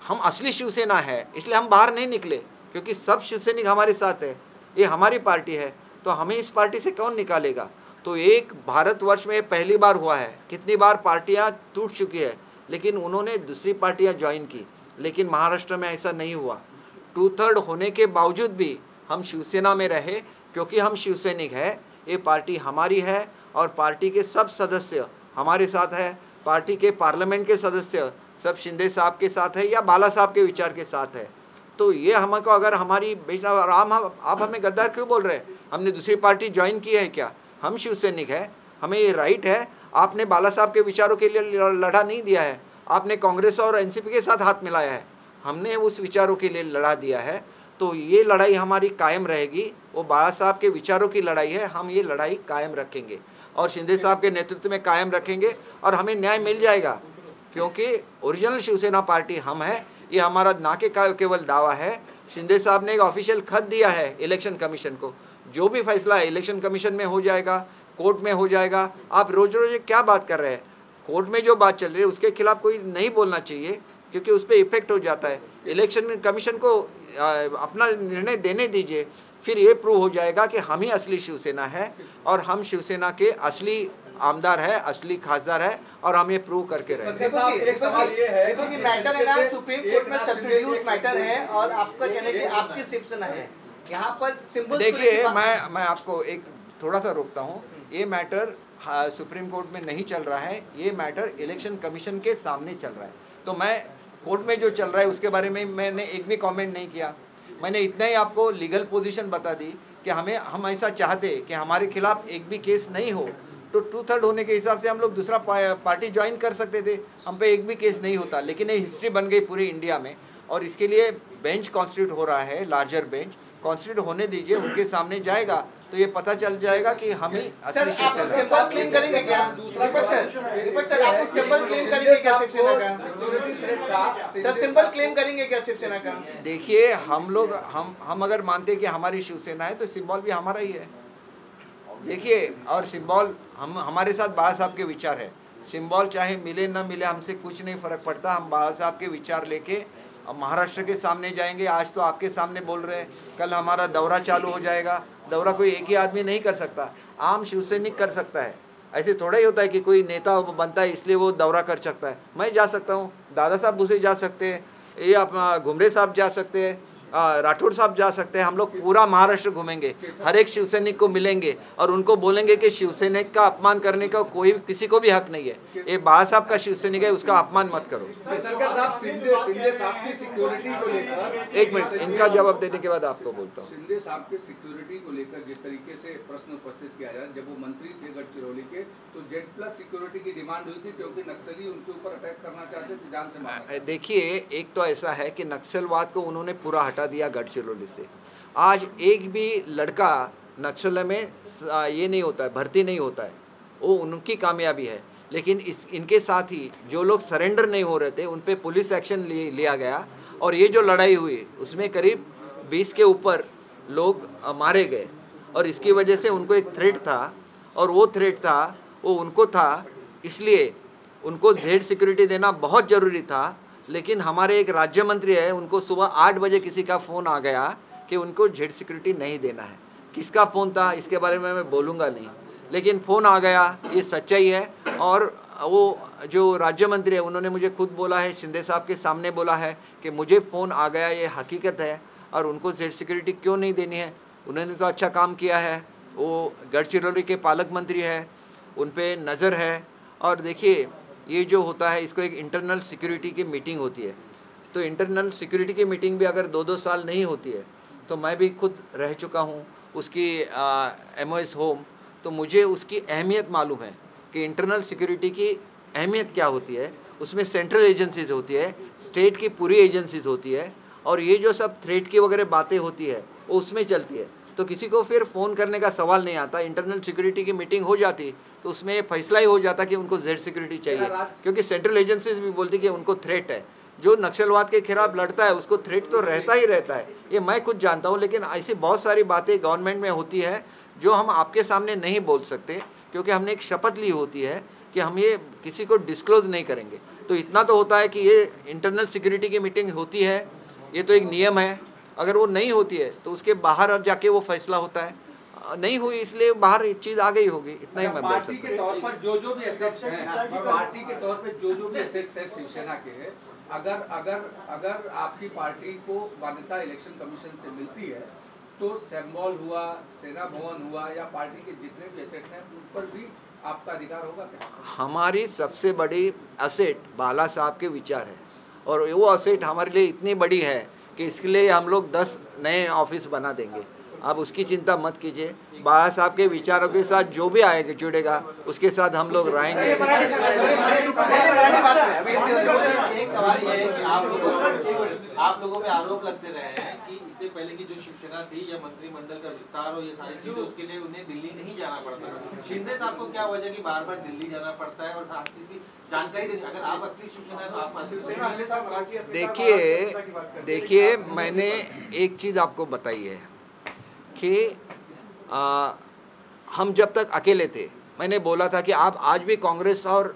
हम असली शिवसेना है, इसलिए हम बाहर नहीं निकले, क्योंकि सब शिवसैनिक हमारे साथ है, ये हमारी पार्टी है, तो हमें इस पार्टी से कौन निकालेगा? तो एक भारतवर्ष में पहली बार हुआ है। कितनी बार पार्टियां टूट चुकी है, लेकिन उन्होंने दूसरी पार्टियां ज्वाइन की, लेकिन महाराष्ट्र में ऐसा नहीं हुआ। 2/3 होने के बावजूद भी हम शिवसेना में रहे, क्योंकि हम शिवसैनिक हैं। ये पार्टी हमारी है और पार्टी के सब सदस्य हमारे साथ है। पार्टी के पार्लियामेंट के सदस्य सब शिंदे साहब के साथ है या बाला साहब के विचार के साथ है। तो ये हमको अगर हमारी बेचना, आप हमें गद्दार क्यों बोल रहे हैं? हमने दूसरी पार्टी ज्वाइन की है क्या? हम शिवसैनिक है, हमें ये राइट है। आपने बाला साहब के विचारों के लिए लड़ा नहीं दिया है, आपने कांग्रेस और एनसीपी के साथ हाथ मिलाया है, हमने उस विचारों के लिए लड़ा दिया है। तो ये लड़ाई हमारी कायम रहेगी। वो बाला साहब के विचारों की लड़ाई है, हम ये लड़ाई कायम रखेंगे और शिंदे साहब के नेतृत्व में कायम रखेंगे और हमें न्याय मिल जाएगा, क्योंकि ओरिजिनल शिवसेना पार्टी हम है। ये हमारा ना के केवल दावा है। शिंदे साहब ने एक ऑफिशियल खत दिया है इलेक्शन कमीशन को, जो भी फैसला है इलेक्शन कमीशन में हो जाएगा, कोर्ट में हो जाएगा। आप रोज रोज क्या बात कर रहे हैं? कोर्ट में जो बात चल रही है उसके खिलाफ कोई नहीं बोलना चाहिए, क्योंकि उस पर इफेक्ट हो जाता है। इलेक्शन कमीशन को अपना निर्णय देने दीजिए, फिर ये प्रूव हो जाएगा कि हम ही असली शिवसेना है और हम शिवसेना के असली आमदार है, असली खासदार है, और हम ये प्रूव करके रहेंगे। एक सवाल ये है, देखो कि मैटर है ना, सुप्रीम कोर्ट में सब्स्टिट्यूट मैटर है और आपका कहना है कि आपकी शिवसेना है, यहाँ पर सिंबल। देखिए, मैं आपको एक थोड़ा सा रोकता हूँ। ये मैटर सुप्रीम कोर्ट में नहीं चल रहा है, ये मैटर इलेक्शन कमीशन के सामने चल रहा है। तो मैं कोर्ट में जो चल रहा है उसके बारे में मैंने एक भी कमेंट नहीं किया। मैंने इतना ही आपको लीगल पोजीशन बता दी कि हम ऐसा चाहते कि हमारे खिलाफ एक भी केस नहीं हो, तो 2/3 होने के हिसाब से हम लोग दूसरा पार्टी ज्वाइन कर सकते थे, हम पे एक भी केस नहीं होता। लेकिन ये हिस्ट्री बन गई पूरी इंडिया में, और इसके लिए बेंच कॉन्स्टिट्यूट हो रहा है, लार्जर बेंच कॉन्स्टिट्यूट होने दीजिए, उनके सामने जाएगा तो ये पता चल जाएगा कि हम ही असली शिवसेना है। सिंबल क्लेम करेंगे क्या? दीपक सर आप कुछ सिंबल क्लेम करेंगे क्या शिवसेना का? सर सिंबल क्लेम करेंगे क्या शिवसेना का? देखिए, हम अगर मानते हैं कि हमारी शिवसेना है तो सिंबल भी हमारा ही है। देखिए, और सिंबल हमारे साथ बाला साहब के विचार है। सिंबल चाहे मिले न मिले, हमसे कुछ नहीं फ़र्क पड़ता। हम बाला साहब के विचार लेके अब महाराष्ट्र के सामने जाएंगे। आज तो आपके सामने बोल रहे हैं, कल हमारा दौरा चालू हो जाएगा। दौरा कोई एक ही आदमी नहीं कर सकता, आम शिवसैनिक कर सकता है। ऐसे थोड़ा ही होता है कि कोई नेता बनता है इसलिए वो दौरा कर सकता है। मैं जा सकता हूँ, दादा साहब भूसे जा सकते हैं, ये अपना घुमरे साहब जा सकते हैं, राठौड़ साहब जा सकते हैं। हम लोग पूरा महाराष्ट्र घूमेंगे, हर एक शिवसैनिक को मिलेंगे और उनको बोलेंगे कि शिवसैनिक का अपमान करने का कोई किसी को भी हक नहीं है। ये बाला साहब का शिवसैनिक है, उसका अपमान मत करो। शिंदे साहब की सिक्योरिटी को लेकर, एक मिनट, इनका जवाब देने के बाद आपको बोलता हूँ। शिंदे साहब के सिक्योरिटी को लेकर जिस तरीके से प्रश्न उपस्थित किया जा रहा है, जब वो मंत्री थे गढ़चिरौली के, तो Z+ सिक्योरिटी की डिमांड हुई थी, क्योंकि नक्सली उनके ऊपर अटैक करना चाहते थे, जान से मारना। देखिए, एक तो ऐसा है कि नक्सलवाद को उन्होंने पूरा हटा दिया गढ़चिरौली से। आज एक भी लड़का नक्सल में ये नहीं होता है, भर्ती नहीं होता है, वो उनकी कामयाबी है। लेकिन इनके साथ ही जो लोग सरेंडर नहीं हो रहे थे उन पे पुलिस एक्शन लिया गया, और ये जो लड़ाई हुई उसमें करीब 20 के ऊपर लोग मारे गए, और इसकी वजह से उनको एक थ्रेट था, और वो थ्रेट था वो उनको था, इसलिए उनको Z सिक्योरिटी देना बहुत ज़रूरी था। लेकिन हमारे एक राज्य मंत्री है, उनको सुबह 8 बजे किसी का फ़ोन आ गया कि उनको Z सिक्योरिटी नहीं देना है। किसका फ़ोन था इसके बारे में मैं बोलूँगा नहीं, लेकिन फ़ोन आ गया, ये सच्चाई है। और वो जो राज्य मंत्री है उन्होंने मुझे खुद बोला है, शिंदे साहब के सामने बोला है कि मुझे फ़ोन आ गया, ये हकीकत है, और उनको Z सिक्योरिटी क्यों नहीं देनी है। उन्होंने तो अच्छा काम किया है, वो गढ़चिरौली के पालक मंत्री है, उन पे नज़र है। और देखिए, ये जो होता है इसको एक इंटरनल सिक्योरिटी की मीटिंग होती है, तो इंटरनल सिक्योरिटी की मीटिंग भी अगर 2-2 साल नहीं होती है, तो मैं भी खुद रह चुका हूँ उसकी MOS होम, तो मुझे उसकी अहमियत मालूम है कि इंटरनल सिक्योरिटी की अहमियत क्या होती है। उसमें सेंट्रल एजेंसीज होती है, स्टेट की पूरी एजेंसीज होती है, और ये जो सब थ्रेट की वगैरह बातें होती है वो उसमें चलती है। तो किसी को फिर फ़ोन करने का सवाल नहीं आता। इंटरनल सिक्योरिटी की मीटिंग हो जाती तो उसमें फैसला ही हो जाता कि उनको Z सिक्योरिटी चाहिए, क्योंकि सेंट्रल एजेंसीज भी बोलती कि उनको थ्रेट है। जो नक्सलवाद के खिलाफ लड़ता है उसको थ्रेट तो रहता ही रहता है, ये मैं खुद जानता हूँ। लेकिन ऐसी बहुत सारी बातें गवर्नमेंट में होती है जो हम आपके सामने नहीं बोल सकते, क्योंकि हमने एक शपथ ली होती है कि हम ये किसी को डिस्क्लोज़ नहीं करेंगे। तो इतना तो होता है कि ये इंटरनल सिक्योरिटी की मीटिंग होती है, ये तो एक नियम है। अगर वो नहीं होती है तो उसके बाहर जाके वो फैसला होता है। नहीं हुई, इसलिए बाहर एक चीज आ गई होगी, इतना ही मैं बोल पार्टी सकता के तौर पर जो भी एसेट्स हैं, पार्टी के तौर पे जो भी एसेट्स हैं शिवसेना के, अगर अगर अगर आपकी पार्टी को मान्यता इलेक्शन कमीशन से मिलती है तो सिंबल हुआ, सेना भवन हुआ या पार्टी के जितने भी एसेट्स हैं उन पर भी आपका अधिकार होगा क्या? हमारी सबसे बड़ी असेट बाला साहब के विचार है, और वो असेट हमारे लिए इतनी बड़ी है कि इसके लिए हम लोग 10 नए ऑफिस बना देंगे। आप उसकी चिंता मत कीजिए, बाला साहब के विचारों के साथ जो भी आएगा जुड़ेगा उसके साथ हम लोग रहेंगे। एक सवाल ये है कि आप लोगों पे आरोप लगते रहे हैं कि इससे पहले की जो शिवसेना थी या मंत्रिमंडल का विस्तार हो, ये सारी चीजें, उसके लिए उन्हें दिल्ली नहीं जाना पड़ता। शिंदे साहब को क्या वजह कि बार बार दिल्ली जाना पड़ता है और हर चीज की जानकारी देनी? अगर आप असली शिवसेना है तो आप देखिए मैंने एक चीज़ आपको बताई है कि हम जब तक अकेले थे मैंने बोला था कि आप आज भी कांग्रेस और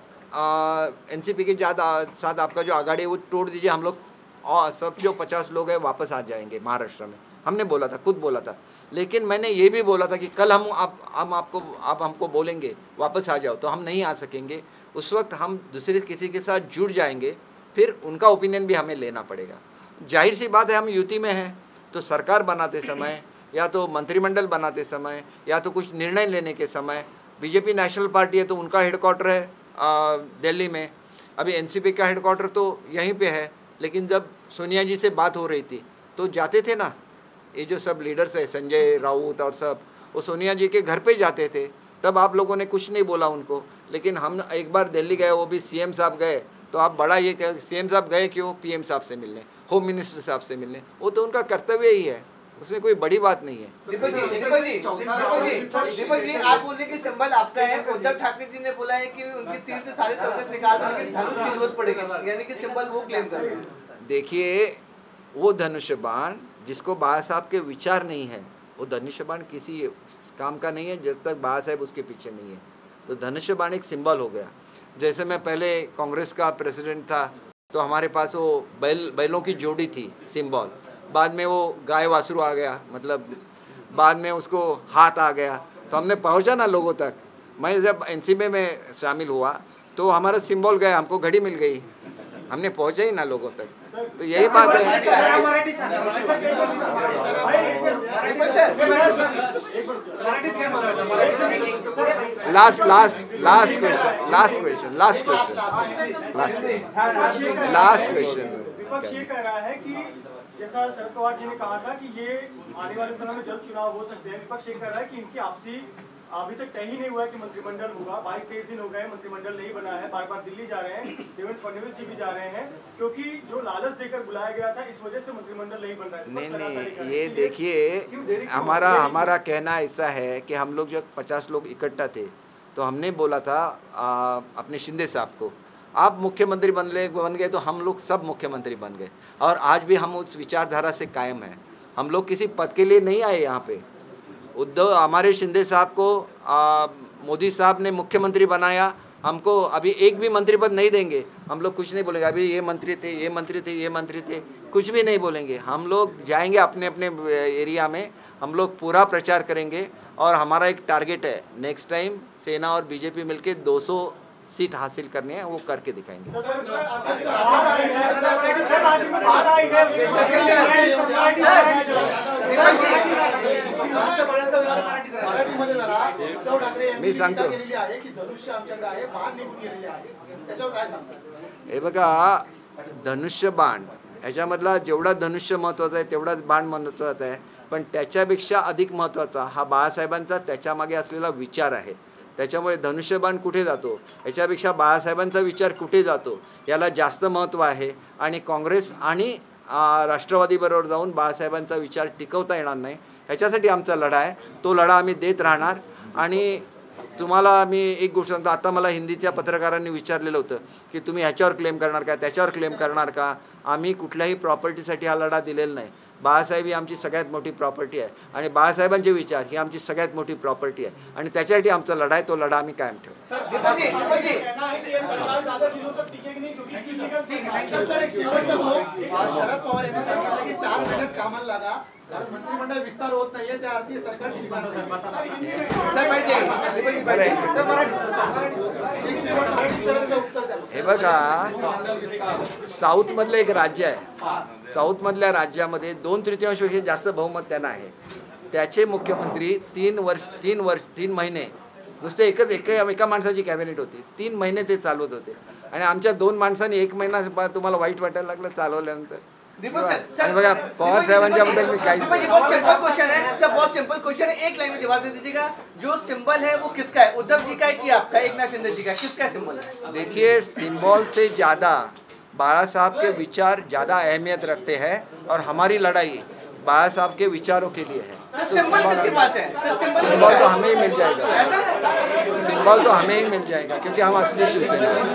एनसीपी के साथ आपका जो आघाड़ी है वो तोड़ दीजिए, हम लोग और सब जो 50 लोग हैं वापस आ जाएंगे महाराष्ट्र में। हमने बोला था, खुद बोला था। लेकिन मैंने ये भी बोला था कि कल आप हमको बोलेंगे वापस आ जाओ तो हम नहीं आ सकेंगे। उस वक्त हम दूसरे किसी के साथ जुड़ जाएंगे, फिर उनका ओपिनियन भी हमें लेना पड़ेगा। जाहिर सी बात है, हम यूटी में हैं तो सरकार बनाते समय या तो मंत्रिमंडल बनाते समय या तो कुछ निर्णय लेने के समय, बीजेपी नेशनल पार्टी है तो उनका हेडक्वार्टर है दिल्ली में, अभी एनसीपी का हेडक्वार्टर तो यहीं पे है। लेकिन जब सोनिया जी से बात हो रही थी तो जाते थे ना, ये जो सब लीडर्स है संजय राउत और सब, वो सोनिया जी के घर पे जाते थे, तब आप लोगों ने कुछ नहीं बोला उनको। लेकिन हम एक बार दिल्ली गए, वो भी सीएम साहब गए, तो आप बड़ा ये कह, सीएम साहब गए क्यों? पीएम साहब से मिलने, होम मिनिस्टर साहब से मिलने, वो तो उनका कर्तव्य ही है, उसमें कोई बड़ी बात नहीं है। दीपक जी आप बोल रहे कि सिंबल आपका है, उद्धव ठाकरे जी ने बोला है कि उनकी तीर से सारे तरकश निकाल दो लेकिन धनुष की जरूरत पड़ेगी, यानी कि सिंबल वो क्लेम कर रहे हैं। देखिए वो धनुष बाण जिसको बाबा साहब के विचार नहीं है, वो धनुष बाण किसी काम का नहीं है जब तक बाबा साहब उसके पीछे नहीं है। तो धनुष बाण एक सिंबल हो गया। जैसे मैं पहले कांग्रेस का प्रेसिडेंट था तो हमारे पास वो बैलों की जोड़ी थी सिंबल, बाद में वो गाय वासरू आ गया, मतलब बाद में उसको हाथ आ गया, तो हमने पहुंचा ना लोगों तक। मैं जब एनसीपी में शामिल हुआ तो हमारा सिंबल गया, हमको घड़ी मिल गई, हमने पहुंचा ही ना लोगों तक। तो यही बात है। लास्ट क्वेश्चन विपक्ष ये कह रहा है कि जैसा शरद पवार जी ने कहा था कि ये आने वाले समय में जल्द चुनाव हो सकते हैं, विपक्ष ये कह रहा है कि इनकी आपसी अभी तक तय ही नहीं हुआ है कि मंत्रिमंडल होगा। 22-23 दिन हो गए, मंत्रिमंडल नहीं बना है, बार बार दिल्ली जा रहे हैं, देवेंद्र फडणवीस जी भी जा रहे हैं, क्योंकि जो लालच देकर बुलाया गया था इस वजह से मंत्रिमंडल नहीं बन रहा है। नहीं, ये देखिए हमारा कहना ऐसा है कि हम लोग जब 50 लोग इकट्ठा थे तो हमने बोला था अपने शिंदे साहब को, आप मुख्यमंत्री बन गए तो हम लोग सब मुख्यमंत्री बन गए। और आज भी हम उस विचारधारा से कायम हैं। हम लोग किसी पद के लिए नहीं आए यहाँ पे। उद्धव हमारे शिंदे साहब को मोदी साहब ने मुख्यमंत्री बनाया, हमको अभी एक भी मंत्री पद नहीं देंगे, हम लोग कुछ नहीं बोलेंगे अभी ये मंत्री थे, ये मंत्री थे, ये मंत्री थे, कुछ भी नहीं बोलेंगे। हम लोग जाएंगे अपने अपने एरिया में, हम लोग पूरा प्रचार करेंगे और हमारा एक टारगेट है, नेक्स्ट टाइम सेना और बीजेपी मिलके 200 सीट हासिल करनी है, वो करके दिखाएंगे। मी सांगतो हे बघा, धनुष्य बाण याच्यामधला जेवढा धनुष्य महत्त्वाचा आहे तेवढाच बाण महत्त्वाचा आहे, पण त्याच्यापेक्षा अधिक महत्त्वाचा हा बाळासाहेबांचा त्याच्यामागे असलेला विचार आहे। त्याच्यामुळे धनुष्यबाण कुठे जातो याच्यापेक्षा बाळासाहेबांचा विचार कुठे जातो याला जास्त महत्त्व आहे। आणि काँग्रेस आणि राष्ट्रवादीबरोबर जाऊन बाळासाहेबांचा विचार टिकवता येणार नाही, ह्याच्यासाठी आमचा लढा आहे। तो लढा आम्ही देत राहणार। आणि तुम्हाला मी एक गोष्ट सांगतो, आता मला हिंदीच्या पत्रकारांनी विचारलेलं होतं की तुम्ही ह्याच्यावर क्लेम करणार का, त्याच्यावर क्लेम करणार का। आम्ही कुठल्याही प्रॉपर्टीसाठी हा लढा दिलेला नाही। बाळासाहेब ही आमची सगळ्यात मोठी प्रॉपर्टी आहे आणि बाळासाहेबांचे विचार ही आमची सगळ्यात मोठी प्रॉपर्टी आहे आणि त्याच्यासाठी आमचा लढा आहे, तो लढा आम्ही कायम ठेवू। शरद पवार यांनी सांगितलं की 4 महिन्यात कामाला लागा, कारण मंत्रिमंडळ विस्तार होत नाहीये त्या अर्थी सरकार टिकणार नाही. सर माहिती आहे सर, मराठी एक शेवटचं उत्तर द्या. हे बघा, साऊथमधलं एक राज्य आहे. साऊथमधल्या राज्यामध्ये 2/3पेक्षा जास्त बहुमत त्यांना आहे. त्याचे मुख्यमंत्री 3 महिने नुसते एका माणसाची कॅबिनेट होती. 3 महिने ते चालवत होते. आणि आमच्या 2 माणसांनी 1 महिना तुम्हाला वाईट वाटायला लागलं चालवल्यानंतर. दीपक सर, आणि बघा, पवार साहेबांच्या बद्दल मी काहीच दीपक जी, बहुत सिंपल क्वेश्चन है सर, बहुत सिंपल क्वेश्चन है. एक लाइन में जवाब दे दीजिएगा. जो सिंबल है वो किसका है? उद्धव जी का है कि आपका? एकनाथ शिंदे जी का? किसका सिंबल है? देखिए, सिंबल से ज़्यादा बाला साहब के विचार ज़्यादा अहमियत रखते हैं और हमारी लड़ाई बाला साहब के विचारों के लिए है. सर सिंबल किसके पास है? सर सिंबल तो हमें ही मिल जाएगा. ऐसा? सिंबल तो हमें ही मिल जाएगा क्योंकि हम असली शिवसेना हैं.